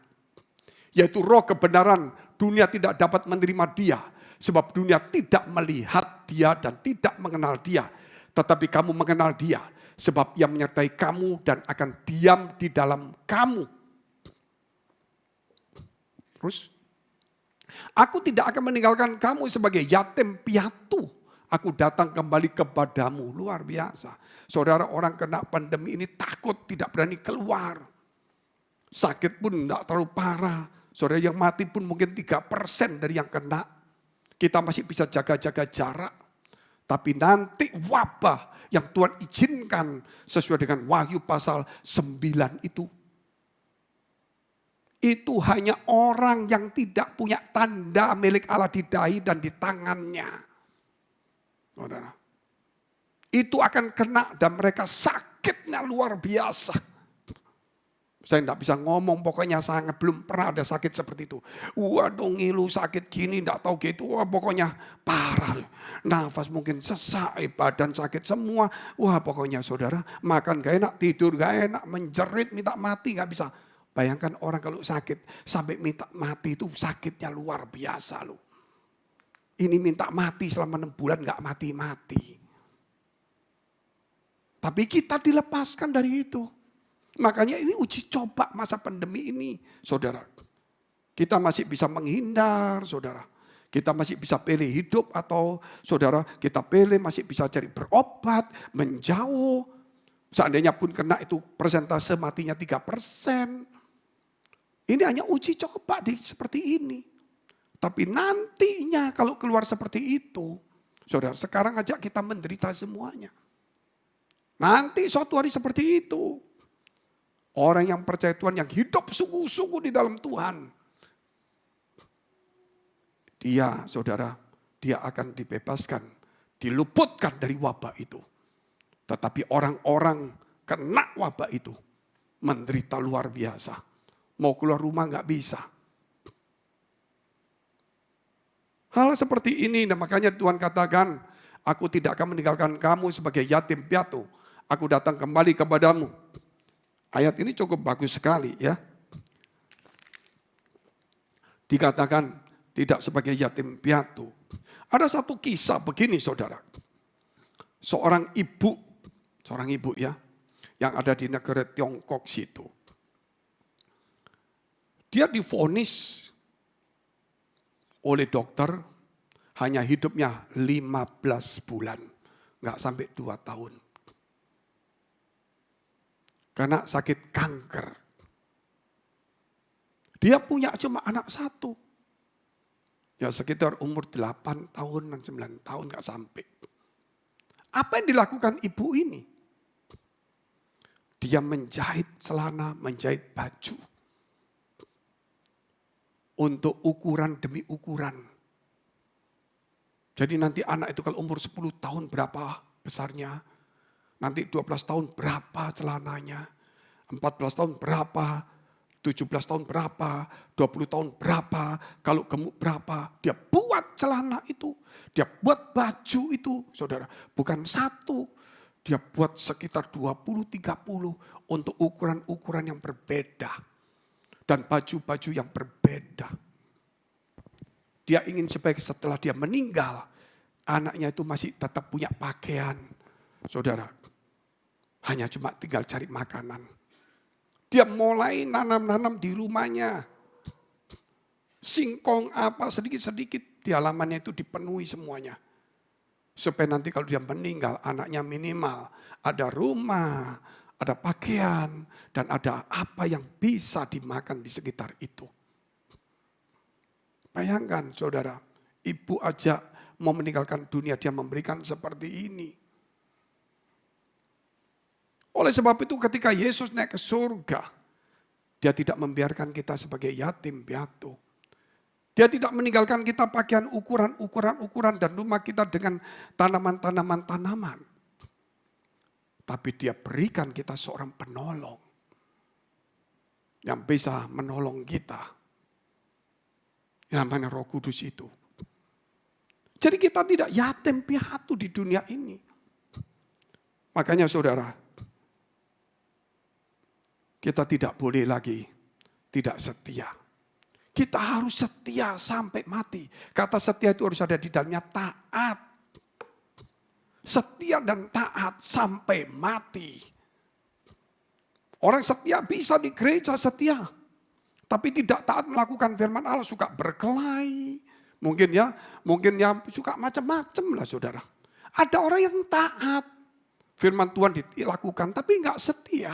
Yaitu roh kebenaran, dunia tidak dapat menerima dia. Sebab dunia tidak melihat dia dan tidak mengenal dia. Tetapi kamu mengenal dia. Sebab ia menyertai kamu dan akan diam di dalam kamu. Terus, aku tidak akan meninggalkan kamu sebagai yatim piatu. Aku datang kembali kepadamu. Luar biasa. Saudara, orang kena pandemi ini takut, tidak berani keluar. Sakit pun tidak terlalu parah. Saudara, yang mati pun mungkin 3% dari yang kena. Kita masih bisa jaga-jaga jarak. Tapi nanti wabah yang Tuhan izinkan sesuai dengan Wahyu pasal 9 itu. Itu hanya orang yang tidak punya tanda milik Allah di dahi dan di tangannya. Saudara. Itu akan kena dan mereka sakitnya luar biasa. Saya tidak bisa ngomong, pokoknya sangat belum pernah ada sakit seperti itu. Waduh ngilu sakit gini, tidak tahu gitu. Wah pokoknya parah. Nafas mungkin sesak, badan sakit semua. Wah pokoknya saudara, makan gak enak, tidur gak enak, menjerit, minta mati gak bisa. Bayangkan orang kalau sakit, sampai minta mati itu sakitnya luar biasa loh. Ini minta mati selama 6 bulan gak mati-mati. Tapi kita dilepaskan dari itu. Makanya ini uji coba masa pandemi ini, saudara. Kita masih bisa menghindar, saudara. Kita masih bisa pilih hidup atau saudara kita pilih masih bisa cari berobat, menjauh. Seandainya pun kena itu persentase matinya 3%. Ini hanya uji coba seperti ini. Tapi nantinya kalau keluar seperti itu, saudara sekarang aja kita menderita semuanya. Nanti suatu hari seperti itu. Orang yang percaya Tuhan, yang hidup sungguh-sungguh di dalam Tuhan. Dia, saudara, dia akan dibebaskan, diluputkan dari wabah itu. Tetapi orang-orang kena wabah itu, menderita luar biasa. Mau keluar rumah gak bisa. Hal seperti ini, dan makanya Tuhan katakan, aku tidak akan meninggalkan kamu sebagai yatim piatu. Aku datang kembali kepadamu. Ayat ini cukup bagus sekali ya. Dikatakan tidak sebagai yatim piatu. Ada satu kisah begini saudara. Seorang ibu ya, yang ada di negara Tiongkok situ. Dia divonis oleh dokter hanya hidupnya 15 bulan. Nggak sampai 2 tahun. Karena sakit kanker. Dia punya cuma anak 1. Ya sekitar umur 8 tahun dan 9 tahun gak sampai. Apa yang dilakukan ibu ini? Dia menjahit celana, menjahit baju. Untuk ukuran demi ukuran. Jadi nanti anak itu kalau umur 10 tahun berapa besarnya. Nanti 12 tahun berapa celananya, 14 tahun berapa, 17 tahun berapa, 20 tahun berapa, kalau gemuk berapa. Dia buat celana itu, dia buat baju itu, saudara. Bukan 1, dia buat sekitar 20-30 untuk ukuran-ukuran yang berbeda. Dan baju-baju yang berbeda. Dia ingin supaya setelah dia meninggal, anaknya itu masih tetap punya pakaian, saudara. Hanya cuma tinggal cari makanan. Dia mulai nanam-nanam di rumahnya. Singkong apa sedikit-sedikit di halamannya itu dipenuhi semuanya. Supaya nanti kalau dia meninggal anaknya minimal ada rumah, ada pakaian, dan ada apa yang bisa dimakan di sekitar itu. Bayangkan saudara, ibu aja mau meninggalkan dunia, dia memberikan seperti ini. Oleh sebab itu ketika Yesus naik ke surga, dia tidak membiarkan kita sebagai yatim piatu. Dia tidak meninggalkan kita pakaian ukuran dan rumah kita dengan tanaman. Tapi dia berikan kita seorang penolong yang bisa menolong kita. Yang namanya Roh Kudus itu. Jadi kita tidak yatim piatu di dunia ini. Makanya saudara, kita tidak boleh lagi tidak setia. Kita harus setia sampai mati. Kata setia itu harus ada di dalamnya taat. Setia dan taat sampai mati. Orang setia bisa di gereja setia. Tapi tidak taat melakukan firman Allah, suka berkelahi. Mungkin ya suka macam-macam lah saudara. Ada orang yang taat. Firman Tuhan dilakukan tapi enggak setia.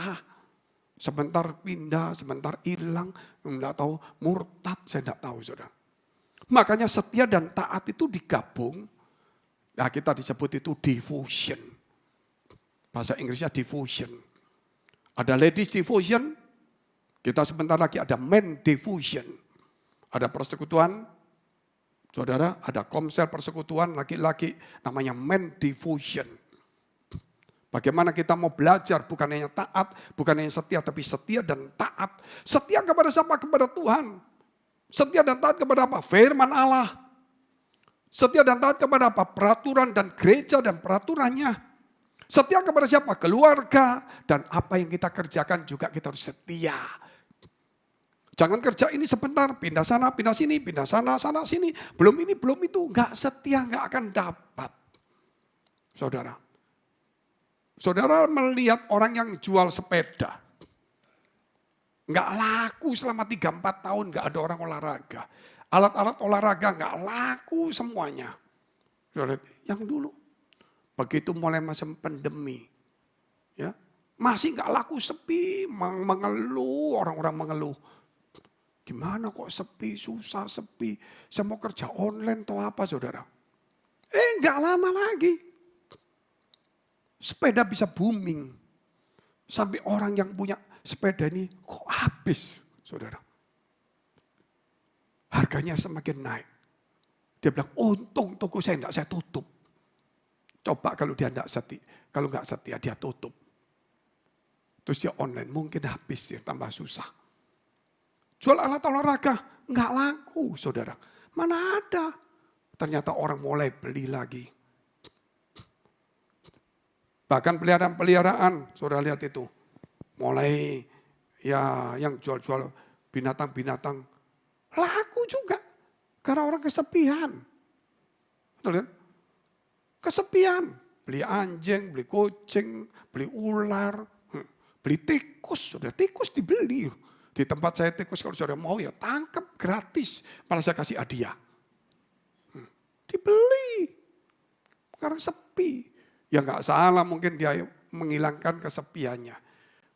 Sebentar pindah, sebentar hilang, enggak tahu murtad, saya enggak tahu saudara. Makanya setia dan taat itu digabung. Nah kita disebut itu devotion. Bahasa Inggrisnya devotion. Ada ladies devotion, kita sebentar lagi ada men devotion. Ada persekutuan, saudara, ada komsel persekutuan laki-laki namanya men devotion. Bagaimana kita mau belajar bukan hanya taat, bukan hanya setia, tapi setia dan taat. Setia kepada siapa? Kepada Tuhan. Setia dan taat kepada apa? Firman Allah. Setia dan taat kepada apa? Peraturan dan gereja dan peraturannya. Setia kepada siapa? Keluarga. Dan apa yang kita kerjakan juga kita harus setia. Jangan kerja ini sebentar, pindah sana, pindah sini, pindah sana, sana, sini. Belum ini, belum itu. Enggak setia, enggak akan dapat. Saudara melihat orang yang jual sepeda. Enggak laku selama 3-4 tahun, enggak ada orang olahraga. Alat-alat olahraga enggak laku semuanya. Saudara, yang dulu. Begitu mulai masa pandemi. Ya, masih enggak laku, sepi, mengeluh, orang-orang mengeluh. Gimana kok sepi, susah sepi. Saya mau kerja online atau apa saudara. Enggak lama lagi. Sepeda bisa booming. Sampai orang yang punya sepeda ini kok habis, saudara. Harganya semakin naik. Dia bilang, untung toko saya enggak saya tutup. Coba kalau dia enggak setia, kalau enggak setia dia tutup. Terus dia online, mungkin habis dia tambah susah. Jual alat olahraga, enggak laku, saudara. Mana ada? Ternyata orang mulai beli lagi. Bahkan peliharaan, saudara lihat itu. Mulai ya yang jual-jual binatang-binatang. Laku juga. Karena orang kesepian. Betul kan? Kesepian. Beli anjing, beli kucing, beli ular, beli tikus. Saudara, tikus dibeli. Di tempat saya tikus kalau saudara mau ya tangkap gratis. Malah saya kasih hadiah. Dibeli. Karena sepi. Ya enggak salah mungkin dia menghilangkan kesepiannya.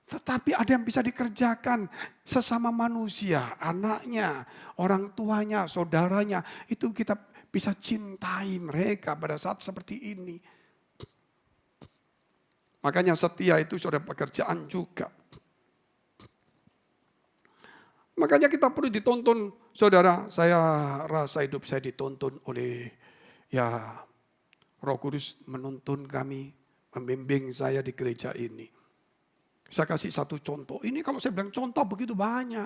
Tetapi ada yang bisa dikerjakan sesama manusia, anaknya, orang tuanya, saudaranya. Itu kita bisa cintai mereka pada saat seperti ini. Makanya setia itu sudah pekerjaan juga. Makanya kita perlu dituntun, saudara. Saya rasa hidup saya dituntun oleh Roh Kudus menuntun kami, membimbing saya di gereja ini. Saya kasih satu contoh. Ini kalau saya bilang contoh begitu banyak.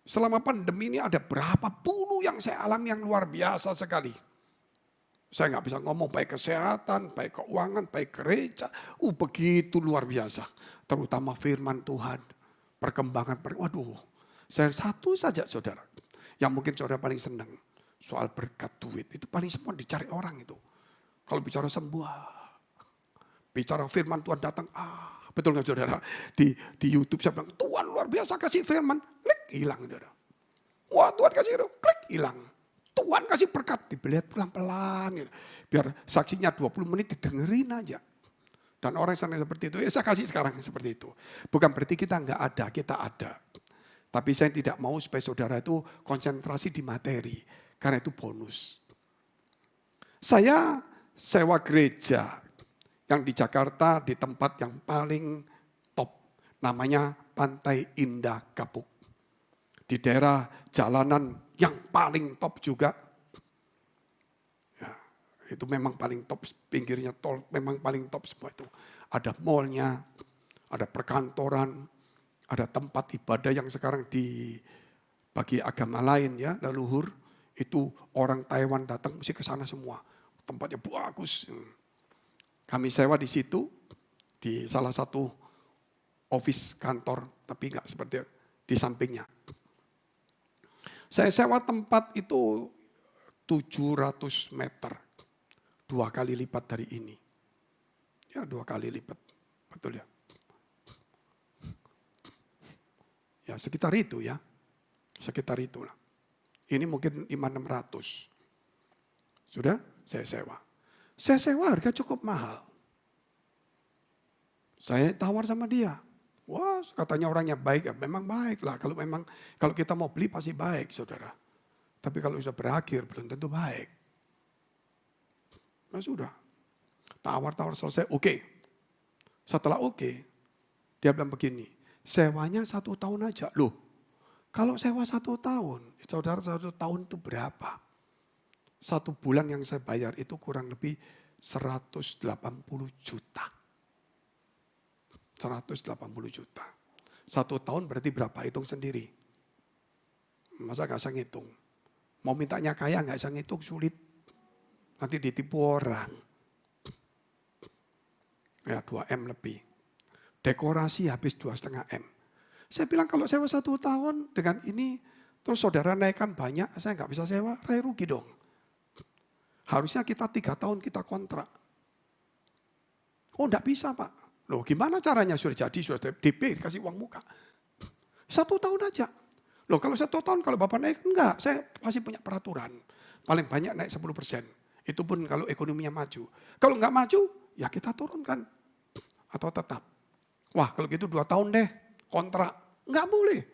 Selama pandemi ini ada berapa puluh yang saya alami yang luar biasa sekali. Saya nggak bisa ngomong baik kesehatan, baik keuangan, baik gereja. Begitu luar biasa. Terutama firman Tuhan. Perkembangan. Waduh, saya satu saja saudara. Yang mungkin saudara paling senang. Soal berkat duit. Itu paling semua dicari orang itu. Kalau bicara sembuh, bicara firman Tuhan datang, betul nggak saudara? Di YouTube saya bilang, Tuhan luar biasa kasih firman, klik hilang saudara. Wah Tuhan kasih itu, klik hilang. Tuhan kasih berkat, dibelihat pelan-pelan. Gitu. Biar saksinya 20 menit didengerin aja. Dan orang yang seperti itu, saya kasih sekarang seperti itu. Bukan berarti kita nggak ada, kita ada. Tapi saya tidak mau supaya saudara itu konsentrasi di materi. Karena itu bonus. Saya sewa gereja yang di Jakarta di tempat yang paling top. Namanya Pantai Indah Kapuk. Di daerah jalanan yang paling top juga. Ya, itu memang paling top, pinggirnya tol memang paling top semua itu. Ada mallnya, ada perkantoran, ada tempat ibadah yang sekarang bagi agama lain ya, leluhur. Itu orang Taiwan datang mesti ke sana semua. Tempatnya bagus. Kami sewa di situ, di salah satu office kantor, tapi enggak seperti di sampingnya. Saya sewa tempat itu 700 meter. 2 kali lipat dari ini. Ya 2 kali lipat. Betul ya. Ya sekitar itu ya. Sekitar itulah. Ini mungkin 500-600. Sudah saya sewa. Saya sewa harga cukup mahal. Saya tawar sama dia. Wah, katanya orangnya baik, ya memang baik lah. Kalau kita mau beli pasti baik, saudara. Tapi kalau sudah berakhir belum tentu baik. Nah sudah, tawar-tawar selesai, oke. Setelah oke, dia bilang begini, sewanya 1 tahun aja. Loh, kalau sewa 1 tahun, saudara 1 tahun itu berapa? 1 bulan yang saya bayar itu kurang lebih 180 juta. 180 juta. 1 tahun berarti berapa? Hitung sendiri. Masa gak bisa ngitung? Mau mintanya kaya gak bisa ngitung, sulit. Nanti ditipu orang. Ya 2M lebih. Dekorasi habis 2,5 M. Saya bilang kalau sewa 1 tahun dengan ini, terus saudara naikkan banyak, saya gak bisa sewa, rugi dong. Harusnya kita 3 tahun kita kontrak. Oh gak bisa Pak. Loh gimana caranya sudah jadi, sudah DP, dikasih uang muka. 1 tahun aja. Loh kalau 1 tahun kalau Bapak naik, enggak. Saya masih punya peraturan. Paling banyak naik 10%. Itu pun kalau ekonominya maju. Kalau enggak maju, ya kita turunkan. Atau tetap. Wah kalau gitu 2 tahun deh kontrak. Enggak boleh.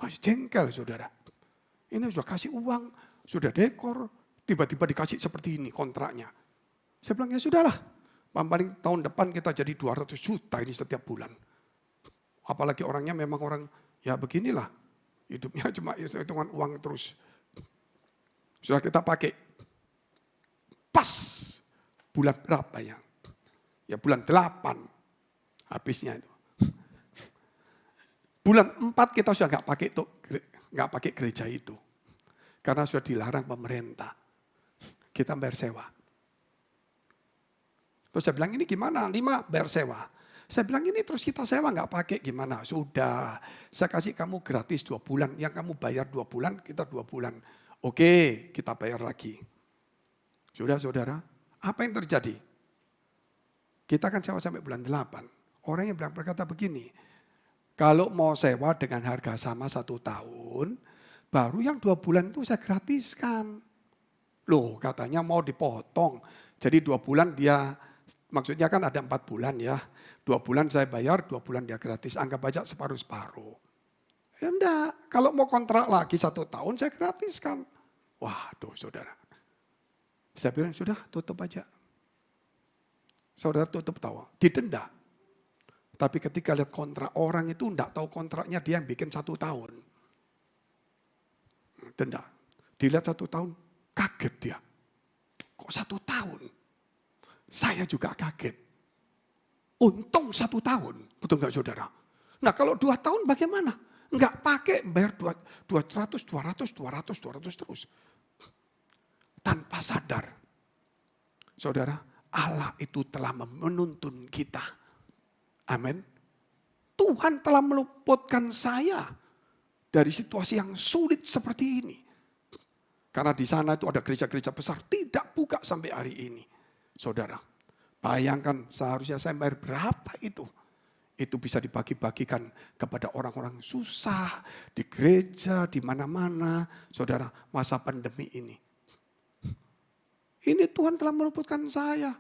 Wah jengkel saudara. Ini sudah kasih uang, sudah dekor. Tiba-tiba dikasih seperti ini kontraknya. Saya bilang ya sudahlah. Paling tahun depan kita jadi 200 juta ini setiap bulan. Apalagi orangnya memang orang, ya beginilah. Hidupnya cuma hitungan uang terus. Sudah kita pakai. Pas bulan berapa ya? Ya bulan 8. Habisnya itu. Bulan 4 kita sudah nggak pakai gereja itu. Karena sudah dilarang pemerintah. Kita bayar sewa. Terus saya bilang ini gimana? 5 bayar sewa. Saya bilang ini terus kita sewa nggak pakai gimana? Sudah, saya kasih kamu gratis 2 bulan. Yang kamu bayar 2 bulan, kita 2 bulan. Oke, kita bayar lagi. Sudah saudara, apa yang terjadi? Kita kan sewa sampai bulan 8. Orang yang berkata begini, kalau mau sewa dengan harga sama 1 tahun, baru yang 2 bulan itu saya gratiskan. Loh katanya mau dipotong. Jadi 2 bulan dia, maksudnya kan ada 4 bulan ya. 2 bulan saya bayar, 2 bulan dia gratis. Anggap aja separuh-separuh. Ya enggak, kalau mau kontrak lagi 1 tahun saya gratiskan. Waduh saudara. Saya bilang sudah tutup aja. Saudara tutup tahu, didenda. Tapi ketika lihat kontrak orang itu enggak tahu kontraknya dia yang bikin 1 tahun. Denda. Dilihat 1 tahun, kaget dia. Kok 1 tahun? Saya juga kaget. Untung 1 tahun, betul nggak saudara? Nah kalau 2 tahun bagaimana? Nggak pakai bayar 200 terus. Tanpa sadar. Saudara, Allah itu telah menuntun kita. Amin. Tuhan telah meluputkan saya dari situasi yang sulit seperti ini. Karena di sana itu ada gereja-gereja besar tidak buka sampai hari ini. Saudara, bayangkan seharusnya saya bayar berapa itu. Itu bisa dibagi-bagikan kepada orang-orang susah, di gereja, di mana-mana. Saudara, masa pandemi ini. Ini Tuhan telah meluputkan saya.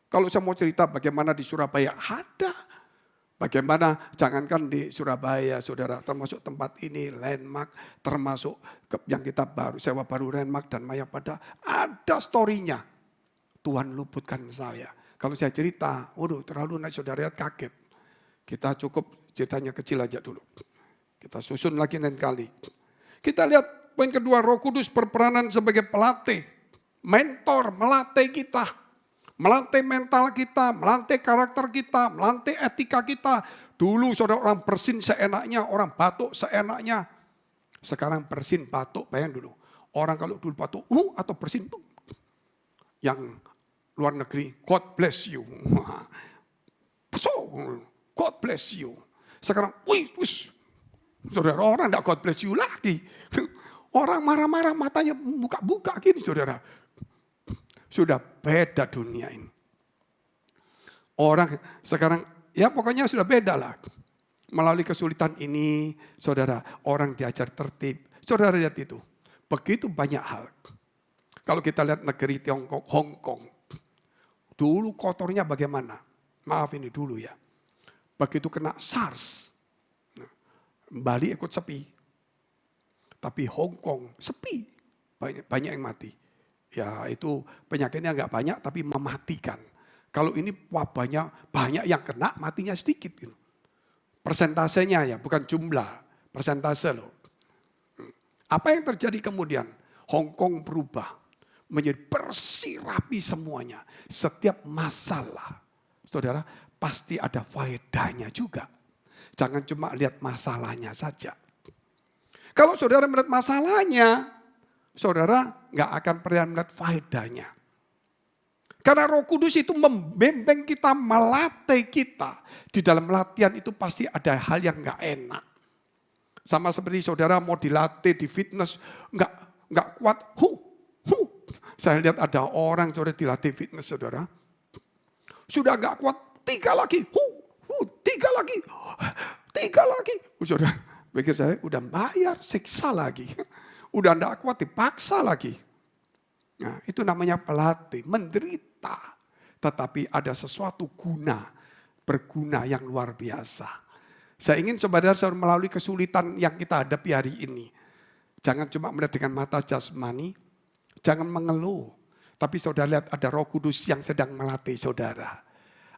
Kalau saya mau cerita bagaimana di Surabaya, ada. Bagaimana, jangankan di Surabaya, saudara, termasuk tempat ini, landmark, termasuk yang kita sewa baru landmark dan Mayapada, ada story-nya. Tuhan luputkan saya. Kalau saya cerita, waduh terlalu naik saudara kaget. Kita cukup ceritanya kecil aja dulu. Kita susun lagi lain kali. Kita lihat poin kedua, Roh Kudus berperanan sebagai pelatih, mentor, melatih kita. Melatih mental kita, melatih karakter kita, melatih etika kita. Dulu saudara orang bersin seenaknya, orang batuk seenaknya. Sekarang bersin batuk, bayang dulu. Orang kalau dulu batuk, atau bersin tuh. Yang luar negeri, God bless you. God bless you. Sekarang, saudara orang enggak God bless you lagi. Orang marah-marah matanya buka-buka gini saudara. Sudah beda dunia ini. Orang sekarang, ya pokoknya sudah beda lah. Melalui kesulitan ini, saudara, orang diajar tertib. Saudara lihat itu, begitu banyak hal. Kalau kita lihat negeri Tiongkok, Hong Kong. Dulu kotornya bagaimana? Maaf ini dulu ya. Begitu kena SARS, Bali ikut sepi. Tapi Hong Kong sepi, banyak yang mati. Ya itu penyakitnya nggak banyak tapi mematikan. Kalau ini wabahnya banyak yang kena, matinya sedikit. Gitu. Persentasenya ya, bukan jumlah, persentase loh. Apa yang terjadi kemudian? Hong Kong berubah menjadi bersih rapi semuanya. Setiap masalah, saudara, pasti ada faedahnya juga. Jangan cuma lihat masalahnya saja. Kalau saudara melihat masalahnya, saudara nggak akan pernah melihat faedahnya. Karena Roh Kudus itu membimbing kita, melatih kita. Di dalam latihan itu pasti ada hal yang nggak enak. Sama seperti saudara mau dilatih di fitness, nggak kuat. Saya lihat ada orang saudara dilatih fitness saudara. Sudah nggak kuat, 3 lagi. 3 lagi. 3 lagi. Saudara, pikir saya udah bayar, siksa lagi. Udah enggak kuat dipaksa lagi. Nah, itu namanya pelatih, menderita. Tetapi ada sesuatu berguna yang luar biasa. Saya ingin saudara melalui kesulitan yang kita hadapi hari ini. Jangan cuma melihat dengan mata jasmani, jangan mengeluh. Tapi saudara lihat ada Roh Kudus yang sedang melatih saudara.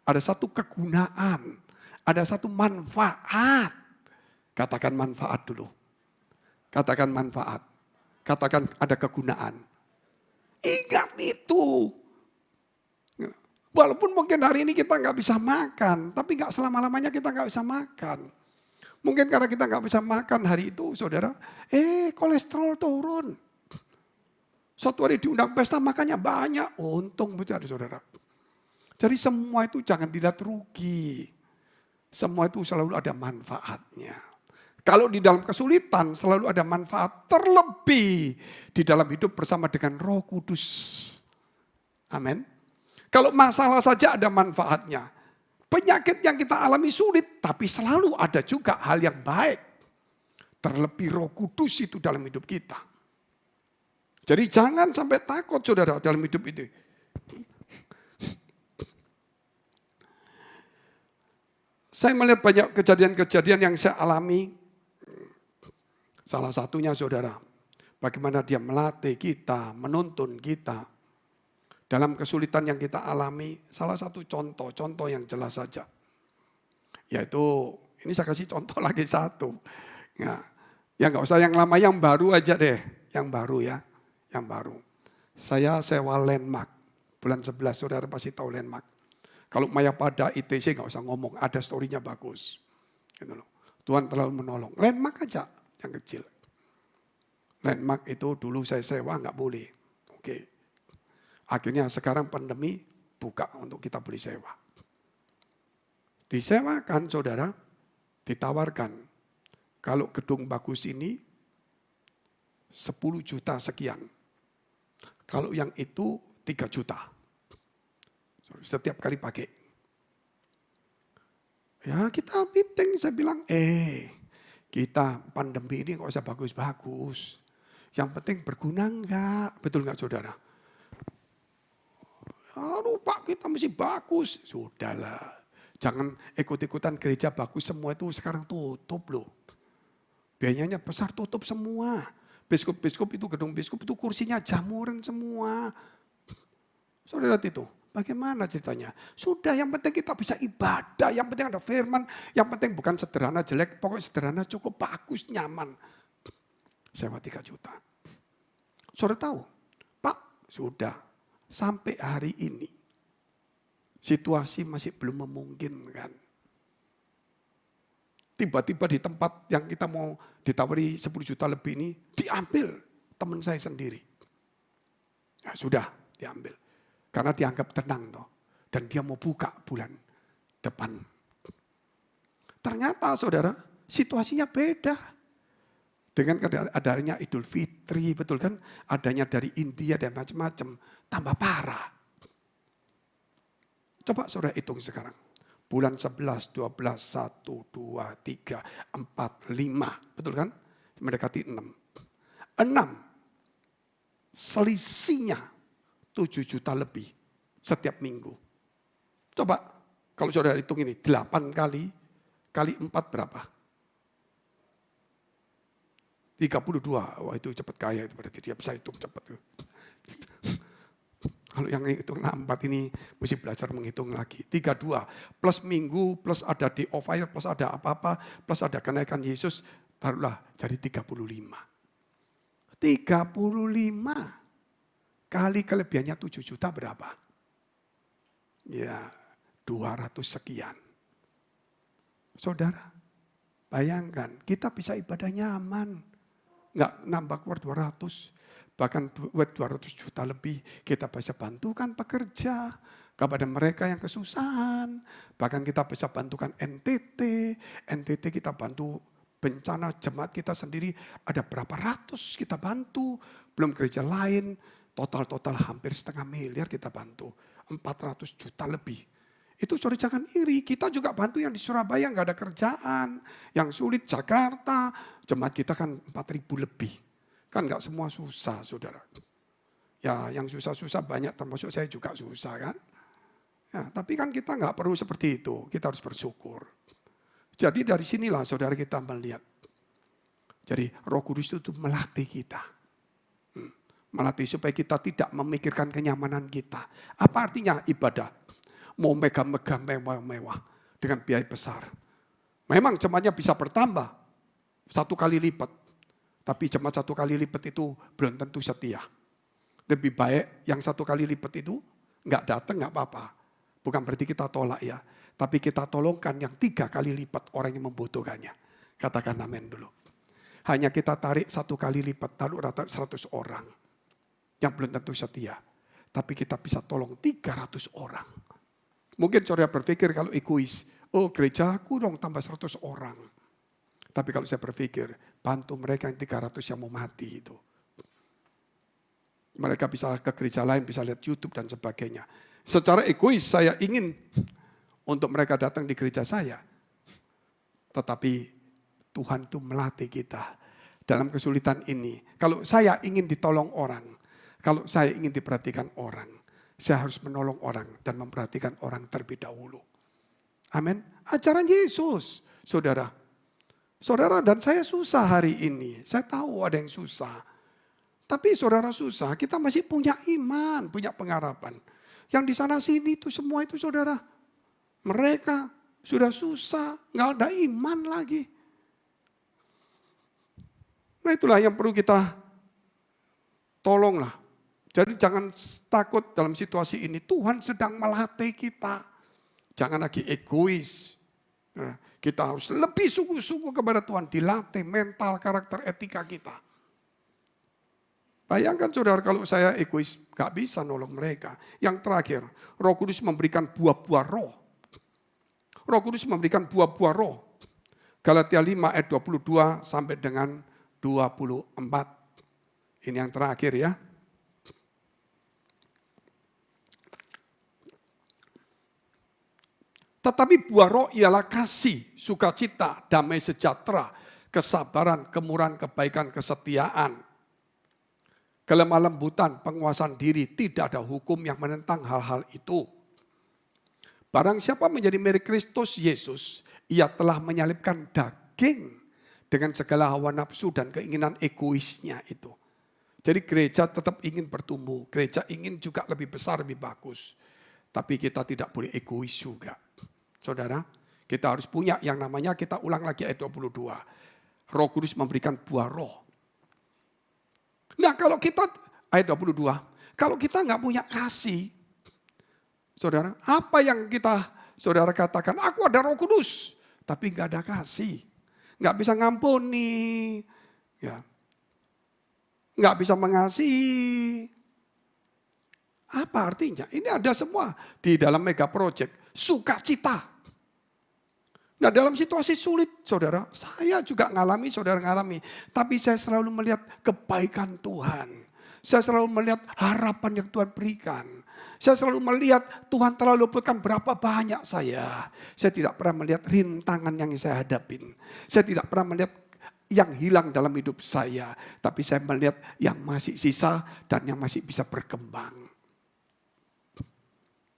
Ada satu kegunaan, ada satu manfaat. Katakan manfaat dulu. Katakan manfaat. Katakan ada kegunaan. Ingat itu. Walaupun mungkin hari ini kita nggak bisa makan, tapi nggak selama-lamanya kita nggak bisa makan. Mungkin karena kita nggak bisa makan hari itu, saudara, kolesterol turun. Suatu hari diundang pesta makannya banyak, untung betul saudara. Jadi semua itu jangan dilihat rugi. Semua itu selalu ada manfaatnya. Kalau di dalam kesulitan selalu ada manfaat, terlebih di dalam hidup bersama dengan Roh Kudus. Amin. Kalau masalah saja ada manfaatnya. Penyakit yang kita alami sulit, tapi selalu ada juga hal yang baik. Terlebih Roh Kudus itu dalam hidup kita. Jadi jangan sampai takut saudara dalam hidup itu. Saya melihat banyak kejadian-kejadian yang saya alami. Salah satunya saudara, bagaimana dia melatih kita, menuntun kita. Dalam kesulitan yang kita alami, salah satu contoh yang jelas saja. Yaitu, ini saya kasih contoh lagi satu. Ya nggak usah yang lama, yang baru aja deh. Yang baru ya, yang baru. Saya sewa landmark, bulan 11 saudara pasti tahu landmark. Kalau Mayapada, ITC nggak usah ngomong, ada story-nya bagus. Gitu loh. Tuhan terlalu menolong. Landmark aja. Yang kecil. Landmark itu dulu saya sewa nggak boleh. Oke. Akhirnya sekarang pandemi buka untuk kita boleh sewa. Disewakan saudara, ditawarkan. Kalau gedung bagus ini 10 juta sekian. Kalau yang itu 3 juta. Setiap kali pakai. Ya kita meeting, saya bilang, kita pandemi ini nggak usah bagus-bagus. Yang penting berguna enggak? Betul enggak saudara? Aduh Pak, kita mesti bagus. Sudahlah. Jangan ikut-ikutan gereja bagus semua itu sekarang tutup loh. Biayanya besar, tutup semua. Biskup-biskup itu, gedung biskup itu kursinya jamuran semua. Saudara itu, bagaimana ceritanya? Sudah, yang penting kita bisa ibadah, yang penting ada firman, yang penting bukan sederhana jelek, pokoknya sederhana cukup bagus, nyaman. Sewa 3 juta. Saudara tahu, Pak, sudah sampai hari ini situasi masih belum memungkinkan. Tiba-tiba di tempat yang kita mau ditawari 10 juta lebih ini, diambil teman saya sendiri. Ya sudah, diambil. Karena dianggap tenang toh. Dan dia mau buka bulan depan. Ternyata saudara, situasinya beda. Dengan adanya Idul Fitri, betul kan? Adanya dari India dan macam-macam. Tambah parah. Coba saudara hitung sekarang. Bulan 11, 12, 1, 2, 3, 4, 5. Betul kan? Mendekati 6. 6. Selisihnya 7 juta lebih setiap minggu. Coba kalau saudara hitung ini 8 kali 4 berapa? 32. Wah itu cepat kaya itu berarti dia bisa hitung cepat. Kalau yang hitung lambat ini mesti belajar menghitung lagi. 32 plus minggu plus ada day of fire plus ada apa-apa plus ada kenaikan Yesus taruhlah jadi 35. 35 kali kelebihannya 7 juta berapa? Ya 200 sekian. Saudara, bayangkan kita bisa ibadah nyaman. Nggak nambah keluar 200. Bahkan 200 juta lebih kita bisa bantukan pekerja. Kepada mereka yang kesusahan. Bahkan kita bisa bantukan NTT. NTT kita bantu bencana jemaat kita sendiri. Ada berapa ratus kita bantu. Belum gereja lain. Total hampir 0,5 miliar kita bantu. 400 juta lebih. Itu saudara jangan iri. Kita juga bantu yang di Surabaya nggak ada kerjaan. Yang sulit Jakarta. Jemaat kita kan 4.000 lebih. Kan nggak semua susah saudara. Ya yang susah-susah banyak termasuk saya juga susah kan. Ya, tapi kan kita nggak perlu seperti itu. Kita harus bersyukur. Jadi dari sinilah saudara kita melihat. Jadi Roh Kudus itu melatih kita. Melatih supaya kita tidak memikirkan kenyamanan kita. Apa artinya ibadah? Mau megah-megah mewah-mewah dengan biaya besar. Memang jemaatnya bisa bertambah 1 kali lipat. Tapi jemaat 1 kali lipat itu belum tentu setia. Lebih baik yang 1 kali lipat itu nggak datang nggak apa-apa. Bukan berarti kita tolak ya. Tapi kita tolongkan yang 3 kali lipat orang yang membutuhkannya. Katakan amin dulu. Hanya kita tarik 1 kali lipat lalu rata 100 orang. Yang belum tentu setia. Tapi kita bisa tolong 300 orang. Mungkin saudara berpikir kalau egois. Oh gerejaku dong tambah 100 orang. Tapi kalau saya berpikir. Bantu mereka yang 300 yang mau mati itu. Mereka bisa ke gereja lain. Bisa lihat YouTube dan sebagainya. Secara egois saya ingin. Untuk mereka datang di gereja saya. Tetapi Tuhan itu melatih kita. Dalam kesulitan ini. Kalau saya ingin ditolong orang. Kalau saya ingin diperhatikan orang, saya harus menolong orang dan memperhatikan orang terlebih dahulu. Amin. Ajaran Yesus, saudara. Saudara dan saya susah hari ini. Saya tahu ada yang susah. Tapi saudara susah, kita masih punya iman, punya pengharapan. Yang di sana sini itu semua itu saudara. Mereka sudah susah, nggak ada iman lagi. Nah itulah yang perlu kita tolonglah. Jadi jangan takut dalam situasi ini. Tuhan sedang melatih kita. Jangan lagi egois. Nah, kita harus lebih sungguh-sungguh kepada Tuhan. Dilatih mental, karakter, etika kita. Bayangkan saudara kalau saya egois. Gak bisa nolong mereka. Yang terakhir, Roh Kudus memberikan buah-buah roh. Roh Kudus memberikan buah-buah roh. Galatia 5 ayat 22 sampai dengan 24. Ini yang terakhir ya. Tetapi buah roh ialah kasih, sukacita, damai sejahtera, kesabaran, kemurahan, kebaikan, kesetiaan, kelemah lembutan, penguasaan diri. Tidak ada hukum yang menentang hal-hal itu. Barang siapa menjadi milik Kristus Yesus, ia telah menyalibkan daging dengan segala hawa nafsu dan keinginan egoisnya itu. Jadi gereja tetap ingin bertumbuh, gereja ingin juga lebih besar, lebih bagus. Tapi kita tidak boleh egois juga. Saudara, kita harus punya yang namanya, kita ulang lagi ayat 22. Roh Kudus memberikan buah roh. Nah kalau kita, ayat 22, kalau kita nggak punya kasih, saudara, apa yang saudara katakan, aku ada Roh Kudus, tapi nggak ada kasih, nggak bisa ngampuni, ya, nggak bisa mengasihi. Apa artinya? Ini ada semua di dalam mega project, sukacita. Nah dalam situasi sulit, saudara, saya juga ngalami, saudara ngalami, tapi saya selalu melihat kebaikan Tuhan. Saya selalu melihat harapan yang Tuhan berikan. Saya selalu melihat Tuhan telah luputkan berapa banyak saya. Saya tidak pernah melihat rintangan yang saya hadapin. Saya tidak pernah melihat yang hilang dalam hidup saya. Tapi saya melihat yang masih sisa dan yang masih bisa berkembang.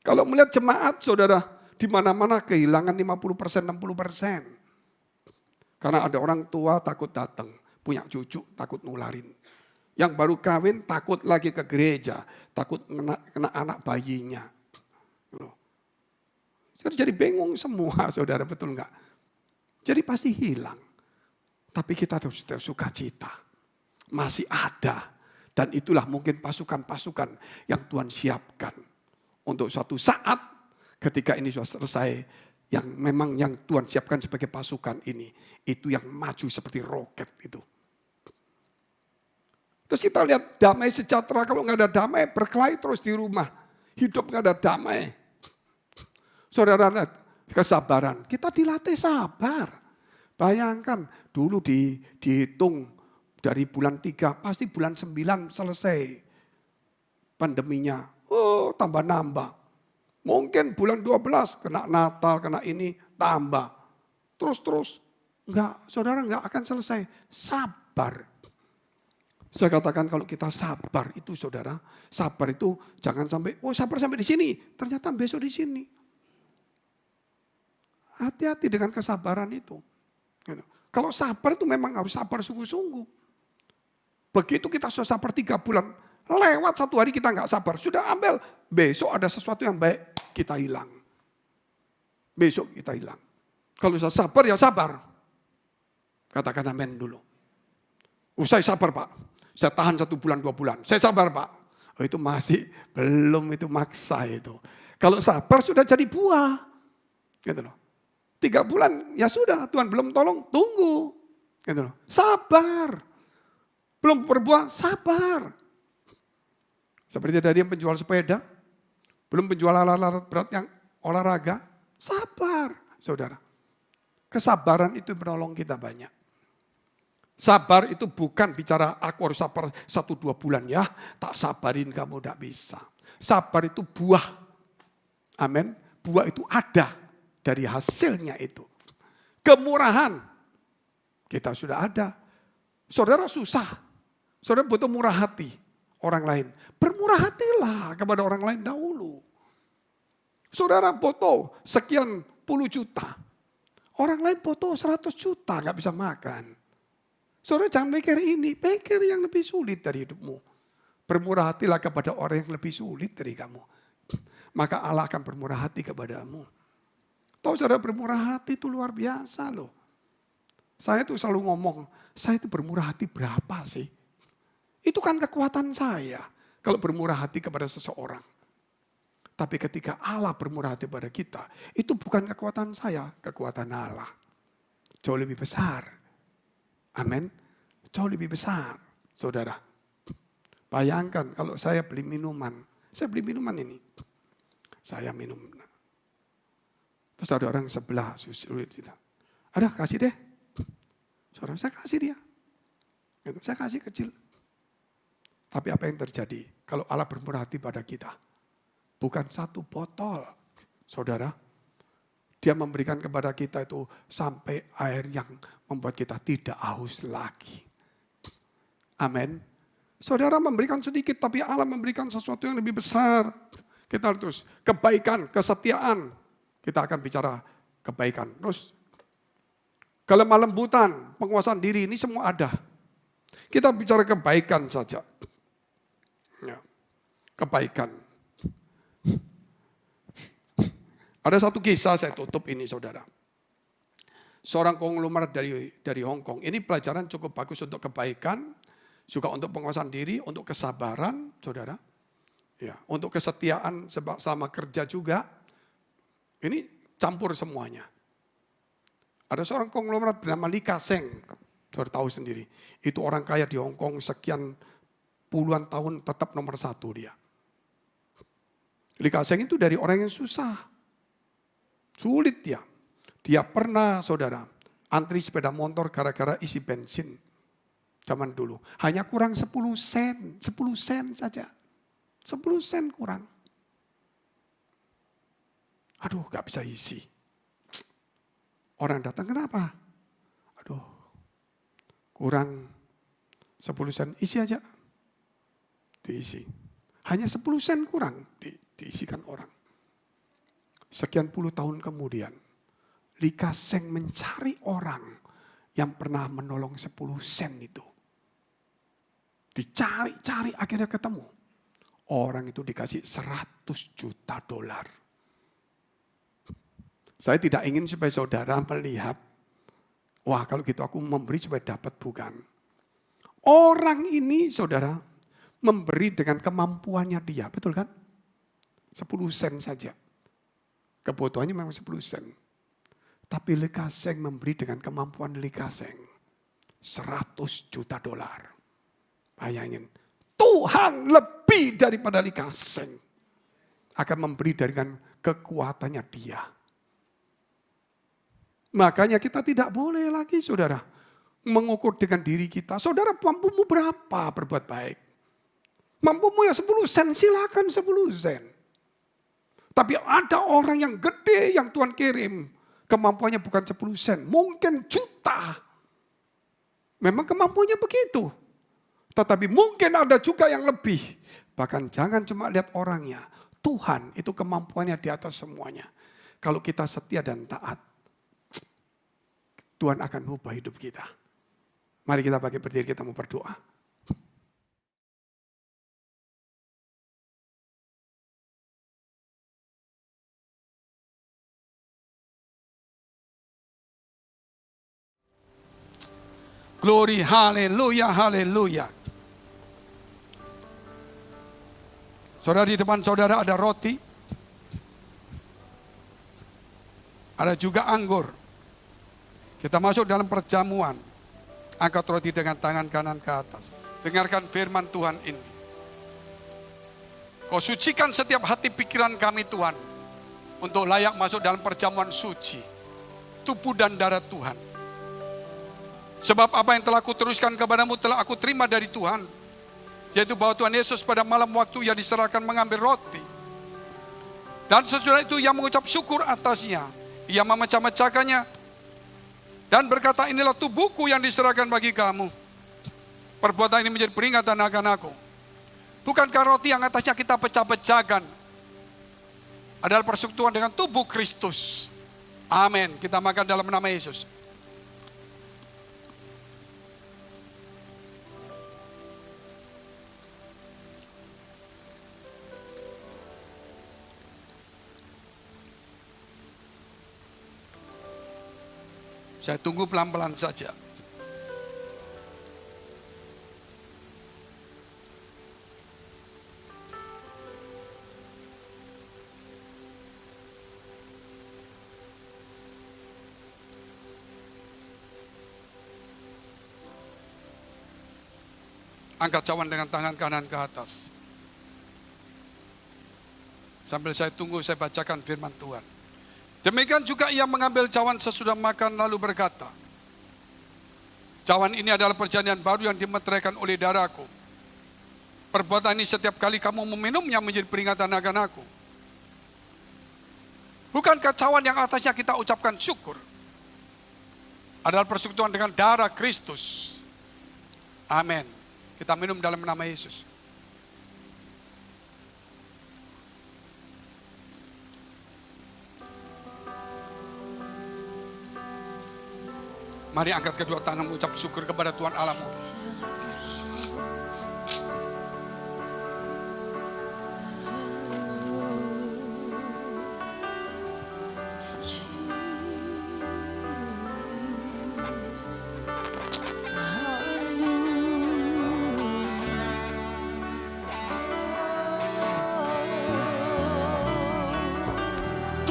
Kalau melihat jemaat, saudara, di mana-mana kehilangan 50%, 60%. Karena ada orang tua takut datang, punya cucu takut nularin. Yang baru kawin takut lagi ke gereja, takut kena anak bayinya. Jadi bingung semua, saudara, betul enggak? Jadi pasti hilang. Tapi kita harus suka cita. Masih ada. Dan itulah mungkin pasukan-pasukan yang Tuhan siapkan. Untuk suatu saat ketika ini sudah selesai, yang memang yang Tuhan siapkan sebagai pasukan ini, itu yang maju seperti roket itu. Terus kita lihat damai sejahtera, kalau nggak ada damai, berkelahi terus di rumah. Hidup nggak ada damai. Saudara lihat, kesabaran. Kita dilatih sabar. Bayangkan, dulu dihitung dari bulan 3, pasti bulan 9 selesai pandeminya. Oh, tambah nambah. Mungkin bulan 12 kena Natal, kena ini, tambah. Terus. Enggak, saudara enggak akan selesai. Sabar. Saya katakan kalau kita sabar itu, saudara, sabar itu jangan sampai, oh sabar sampai di sini, ternyata besok di sini. Hati-hati dengan kesabaran itu. Kalau sabar itu memang harus sabar sungguh-sungguh. Begitu kita sudah sabar 3 bulan, lewat 1 hari kita nggak sabar, sudah ambil, besok ada sesuatu yang baik, kita hilang. Besok kita hilang. Kalau saya sabar, ya sabar. Katakan amin dulu. Saya sabar Pak, saya tahan 1 bulan, 2 bulan, saya sabar Pak. Oh, itu masih belum, itu maksa itu. Kalau sabar sudah jadi buah. Gitu loh. 3 bulan, ya sudah, Tuhan belum tolong, tunggu. Gitu loh. Sabar. Belum berbuah, sabar. Seperti tadi yang penjual sepeda, belum penjual alat-alat berat yang olahraga, sabar, saudara. Kesabaran itu menolong kita banyak. Sabar itu bukan bicara aku harus sabar 1-2 bulan ya, tak sabarin kamu tidak bisa. Sabar itu buah, amin. Buah itu ada dari hasilnya itu. Kemurahan, kita sudah ada. Saudara susah, saudara butuh murah hati. Orang lain, bermurah hatilah kepada orang lain dahulu. Saudara foto sekian puluh juta. Orang lain foto 100 juta gak bisa makan. Saudara jangan mikir ini, pikir yang lebih sulit dari hidupmu. Bermurah hatilah kepada orang yang lebih sulit dari kamu. Maka Allah akan bermurah hati kepadamu. Tahu saudara, bermurah hati itu luar biasa loh. Saya tuh selalu ngomong, saya itu bermurah hati berapa sih? Itu kan kekuatan saya kalau bermurah hati kepada seseorang. Tapi ketika Allah bermurah hati pada kita, itu bukan kekuatan saya, kekuatan Allah. Jauh lebih besar. Amin. Jauh lebih besar, saudara. Bayangkan kalau saya beli minuman. Saya beli minuman ini. Saya minum. Terus ada orang sebelah, sulit. Ada, kasih deh. Saudara, saya kasih dia. Saya kasih kecil. Tapi apa yang terjadi kalau Allah bermurah hati pada kita? Bukan 1 botol, saudara. Dia memberikan kepada kita itu sampai air yang membuat kita tidak haus lagi. Amin. Saudara memberikan sedikit, tapi Allah memberikan sesuatu yang lebih besar. Kita terus kebaikan, kesetiaan. kita akan bicara kebaikan. Terus kelemah lembutan, penguasaan diri, ini semua ada. Kita bicara kebaikan saja. Ya, kebaikan. Ada satu kisah, saya tutup ini saudara. Seorang konglomerat dari Hong Kong. Ini pelajaran cukup bagus untuk kebaikan, juga untuk penguasaan diri, untuk kesabaran, saudara. Ya, untuk kesetiaan selama kerja juga. Ini campur semuanya. Ada seorang konglomerat bernama Lee Ka-shing. Saudara tahu sendiri. Itu orang kaya di Hong Kong sekian puluhan tahun tetap nomor 1 dia. Lee Ka-shing itu dari orang yang susah. Sulit dia. Dia pernah, saudara, antri sepeda motor gara-gara isi bensin. Zaman dulu. Hanya kurang 10 sen. 10 sen saja. 10 sen kurang. Aduh, gak bisa isi. Orang datang, kenapa? Aduh, kurang 10 sen. Isi aja. Diisi. Hanya 10 sen kurang. Diisikan orang. Sekian puluh tahun kemudian, Lee Ka-shing mencari orang yang pernah menolong 10 sen itu. Dicari-cari akhirnya ketemu. Orang itu dikasih 100 juta dolar. Saya tidak ingin supaya saudara melihat, wah kalau gitu aku memberi supaya dapat, bukan. Orang ini saudara memberi dengan kemampuannya dia, betul kan? 10 sen saja. Kebutuhannya memang 10 sen. Tapi Lee Ka-shing memberi dengan kemampuan Lee Ka-shing 100 juta dolar. Bayangin, Tuhan lebih daripada Lee Ka-shing akan memberi dengan kekuatannya dia. Makanya kita tidak boleh lagi saudara mengukur dengan diri kita. Saudara, mampumu berapa berbuat baik? Mampumu ya 10 sen, silakan 10 sen. Tapi ada orang yang gede yang Tuhan kirim. Kemampuannya bukan 10 sen, mungkin juta. Memang kemampuannya begitu. Tetapi mungkin ada juga yang lebih. Bahkan jangan cuma lihat orangnya. Tuhan itu kemampuannya di atas semuanya. Kalau kita setia dan taat, Tuhan akan ubah hidup kita. Mari kita bagi berdiri, kita mau berdoa. Glory, haleluya, haleluya. Saudara, di depan saudara ada roti. Ada juga anggur. Kita masuk dalam perjamuan. Angkat roti dengan tangan kanan ke atas. Dengarkan firman Tuhan ini. Kau sucikan setiap hati pikiran kami Tuhan. Untuk layak masuk dalam perjamuan suci. Tubuh dan darah Tuhan. Sebab apa yang telah kuteruskan kepadamu telah aku terima dari Tuhan. Yaitu bahwa Tuhan Yesus pada malam waktu yang diserahkan mengambil roti. Dan sesudah itu ia mengucap syukur atasnya. Ia memecah-mecahkannya. Dan berkata, inilah tubuhku yang diserahkan bagi kamu. Perbuatan ini menjadi peringatan akan aku. Bukankah roti yang atasnya kita pecah-pecahkan adalah persekutuan dengan tubuh Kristus. Amin. Kita makan dalam nama Yesus. Saya tunggu pelan-pelan saja. Angkat cawan dengan tangan kanan ke atas. Sambil saya tunggu, saya bacakan firman Tuhan. Demikian juga ia mengambil cawan sesudah makan lalu berkata, cawan ini adalah perjanjian baru yang dimeteraikan oleh darahku. Perbuatan ini setiap kali kamu meminumnya menjadi peringatan akan aku. Bukankah cawan yang atasnya kita ucapkan syukur adalah persekutuan dengan darah Kristus. Amin. Kita minum dalam nama Yesus. Mari angkat kedua tangan mengucap syukur kepada Tuhan Allahmu.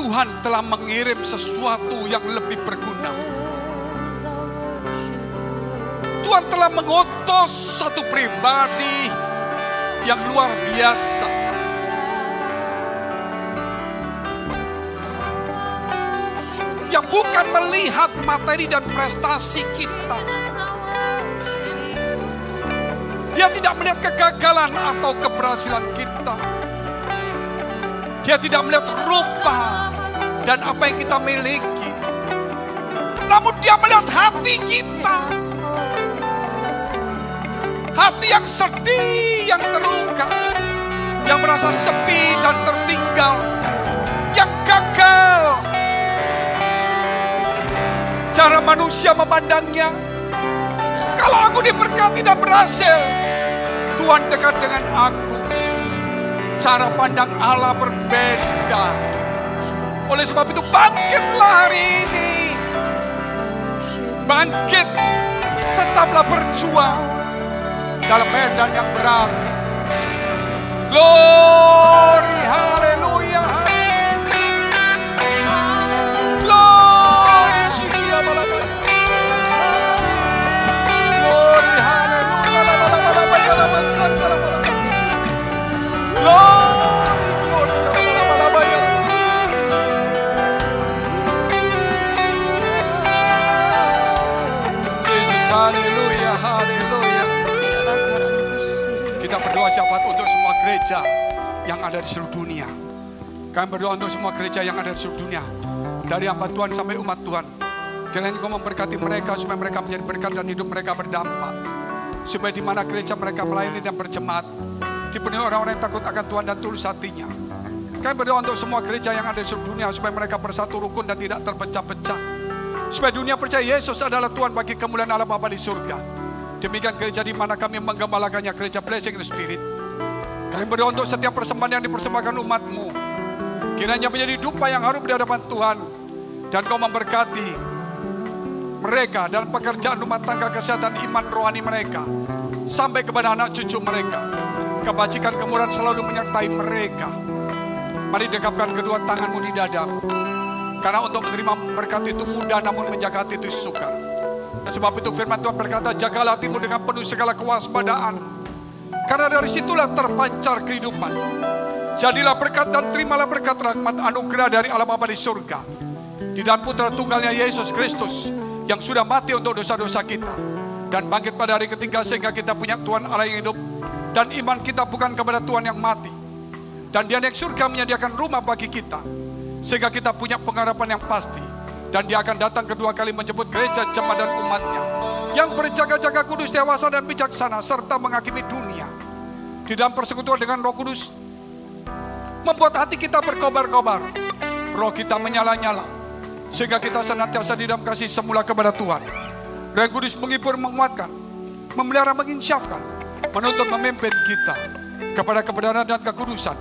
Tuhan telah mengirim sesuatu yang lebih berguna. Tuhan telah mengutus satu pribadi yang luar biasa. Yang bukan melihat materi dan prestasi kita. Dia tidak melihat kegagalan atau keberhasilan kita. Dia tidak melihat rupa dan apa yang kita miliki. Namun dia melihat hati kita. Hati yang sedih, yang terluka. Yang merasa sepi dan tertinggal. Yang gagal. Cara manusia memandangnya. Kalau aku diberkati dan berhasil, Tuhan dekat dengan aku. Cara pandang Allah berbeda. Oleh sebab itu bangkitlah hari ini. Bangkit. Tetaplah berjuang dalam medan yang berat. Glory, haleluya. Glory, shikila balabaya. Glory, haleluya. Labalabaya, labasanga, labalabaya. Glory, glory, labalabaya. Jesus, haleluya, haleluya. Kita berdoa syafaat untuk semua gereja yang ada di seluruh dunia. Kami berdoa untuk semua gereja yang ada di seluruh dunia. Dari hamba Tuhan sampai umat Tuhan. Kiranya Engkau memberkati mereka supaya mereka menjadi berkat dan hidup mereka berdampak. Supaya di mana gereja mereka melayani dan berjemaat, dipenuhi orang-orang yang takut akan Tuhan dan tulus hatinya. Kami berdoa untuk semua gereja yang ada di seluruh dunia supaya mereka bersatu rukun dan tidak terpecah-pecah. Supaya dunia percaya Yesus adalah Tuhan bagi kemuliaan Allah Bapa di surga. Demikian gereja di mana kami menggembalakannya, gereja Blessing the Spirit. Kami berdoa untuk setiap persembahan yang dipersembahkan umat-Mu. Kiranya menjadi dupa yang harum di hadapan Tuhan. Dan Kau memberkati mereka dalam pekerjaan rumah tangga, kesehatan, iman rohani mereka. Sampai kepada anak cucu mereka. Kebajikan kemurahan selalu menyertai mereka. Mari dekapkan kedua tanganmu di dadamu. Karena untuk menerima berkat itu mudah, namun menjaga hati itu sukar. Sebab itu firman Tuhan berkata, jagalah hatimu dengan penuh segala kewaspadaan. Karena dari situlah terpancar kehidupan. Jadilah berkat dan terimalah berkat rahmat anugerah dari Allah Bapa di surga. Di dalam putra tunggalnya Yesus Kristus yang sudah mati untuk dosa-dosa kita. Dan bangkit pada hari ketiga sehingga kita punya Tuhan Allah yang hidup. Dan iman kita bukan kepada Tuhan yang mati. Dan Dia naik surga menyediakan rumah bagi kita. Sehingga kita punya pengharapan yang pasti. Dan Dia akan datang kedua kali menjemput gereja jemaat dan umatnya. Yang berjaga-jaga kudus, dewasa dan bijaksana. Serta menghakimi dunia. Di dalam persekutuan dengan Roh Kudus. Membuat hati kita berkobar-kobar. Roh kita menyala-nyala. Sehingga kita senantiasa di dalam kasih semula kepada Tuhan. Roh Kudus menghibur, menguatkan. Memelihara, menginsyafkan. Menuntun, memimpin kita. Kepada kebenaran dan kekudusan.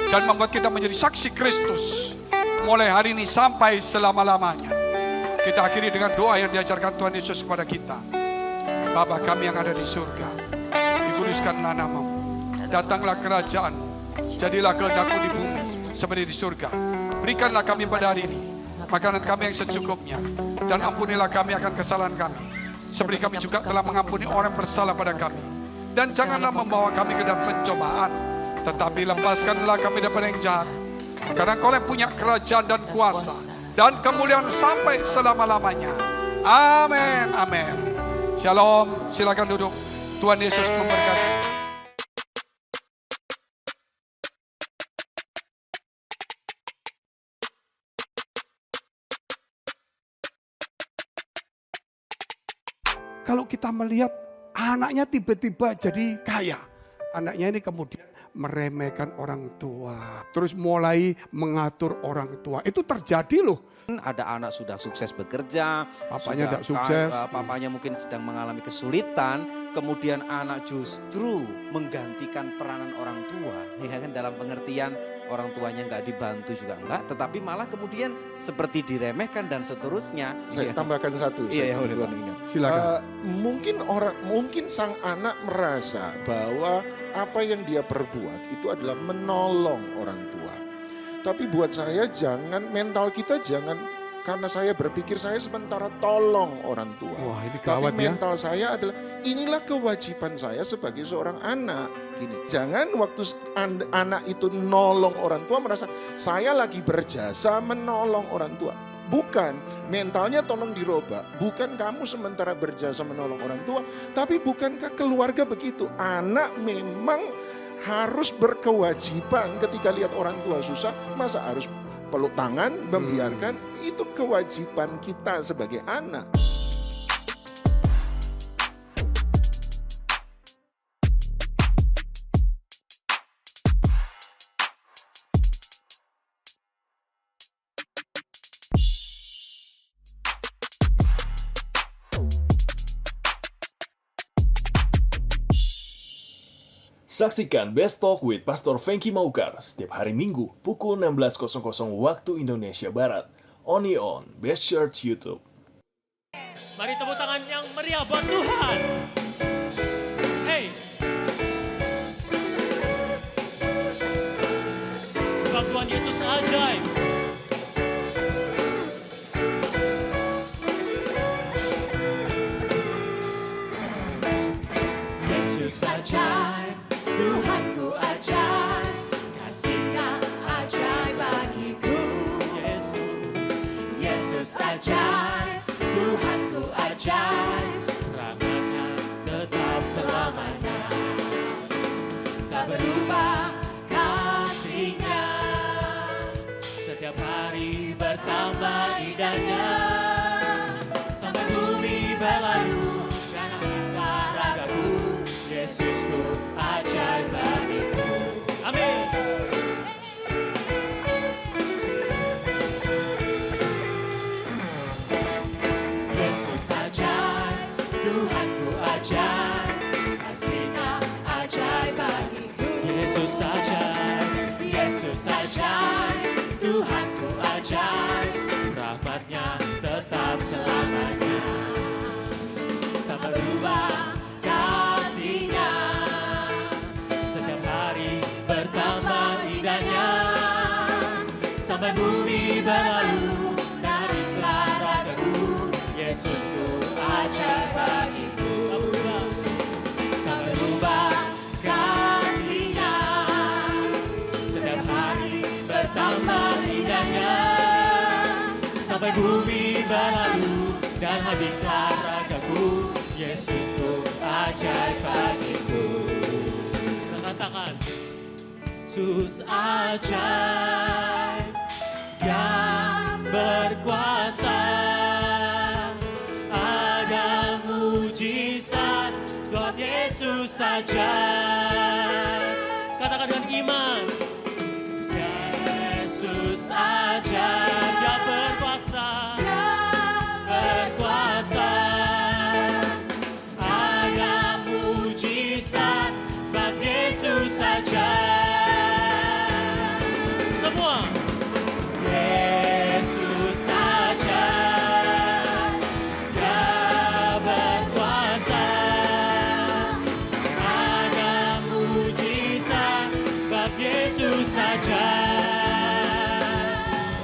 Dan membuat kita menjadi saksi Kristus. Mulai hari ini sampai selama-lamanya. Kita akhiri dengan doa yang diajarkan Tuhan Yesus kepada kita. Bapa kami yang ada di surga, dikuduskanlah namamu. Datanglah kerajaan-Mu. Jadilah kehendak-Mu di bumi seperti di surga. Berikanlah kami pada hari ini makanan kami yang secukupnya. Dan ampunilah kami akan kesalahan kami, seperti kami juga telah mengampuni orang bersalah pada kami. Dan janganlah membawa kami ke dalam pencobaan, tetapi lepaskanlah kami daripada yang jahat. Karena Kau yang punya kerajaan dan kuasa dan kemuliaan sampai selama-lamanya. Amin, amin. Shalom, silakan duduk. Tuhan Yesus memberkati. Kalau kita melihat anaknya tiba-tiba jadi kaya, Anaknya ini kemudian meremehkan orang tua. Terus mulai mengatur orang tua. Itu terjadi loh. Ada anak sudah sukses bekerja, Papanya sudah tidak sukses. papanya mungkin sedang mengalami kesulitan, kemudian anak justru menggantikan peranan orang tua, ya kan, dalam pengertian orang tuanya nggak dibantu juga enggak, tetapi malah kemudian seperti diremehkan dan seterusnya. Saya Ya. tambahkan satu, Iya, saya boleh, kebetulan Pak. ingat. Silakan. Mungkin sang anak merasa bahwa apa yang dia perbuat itu adalah menolong orang tua. Tapi buat saya mental kita jangan, karena saya berpikir saya sementara tolong orang tua. Wah, ini Tapi gawat ya. mental saya adalah inilah kewajiban saya sebagai seorang anak. Gini, jangan waktu anak itu nolong orang tua merasa saya lagi berjasa menolong orang tua. Bukan, mentalnya tolong dirubah. Bukan kamu sementara berjasa menolong orang tua, tapi bukankah keluarga begitu? Anak memang harus berkewajiban ketika lihat orang tua susah, masa harus peluk tangan, membiarkan? Itu kewajiban kita sebagai anak. Saksikan Best Talk with Pastor Frankie Maukar setiap hari Minggu pukul 16.00 waktu Indonesia Barat. Only on Best Church YouTube. Mari tepuk tangan yang meriah buat Tuhan. Hey. Sebab Tuhan Yesus ajaib. Yesus ajaib, Tuhanku ajaib, kasih-Nya ajaib bagiku. Yesus ajaib, Tuhanku ajaib, Rahmat-Nya tetap selamanya. Tak berubah kasih-Nya, setiap hari bertambah indahnya. sampai bumi berlalu dan habislah ragaku. Yesusku ajaib bagiku. Amin. Yesus ajaib, Tuhanku ajaib, kasih-Nya ajaib bagiku. Yesus ajaib, Yesus ajaib, Tuhanku ajaib, rahmat-Nya tetap selamanya. Tak berubah kasih-Nya, setiap hari bertambah indahnya. sampai bumi berlalu dan habislah ragaku. Yesusku ajaib bagiku. Tak berubah kasih-Nya, setiap hari bertambah indahnya. Sampai bumi berlalu dan habislah ragaku. Yesusku ajaib bagiku. Katakan, Yesus ajaib yang berkuasa, ada mujizat Tuhan Yesus ajaib. katakan dengan iman. Yesus ajaib Dia berkuasa. berkuasa, ada mujizat bab Yesus ajaib. Semua. Yesus ajaib, Dia berkuasa, ada mujizat bab Yesus ajaib.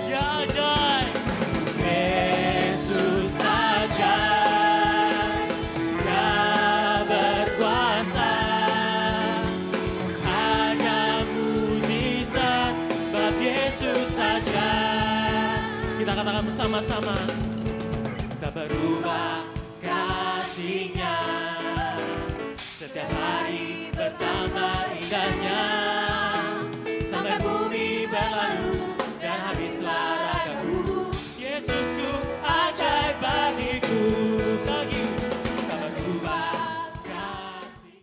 Ya ajaib. Yesus ajaib, Dia berkuasa, ada mujizat bab Yesus ajaib. Kita katakan bersama-sama. Tak berubah kasih-Nya, setiap hari bertambah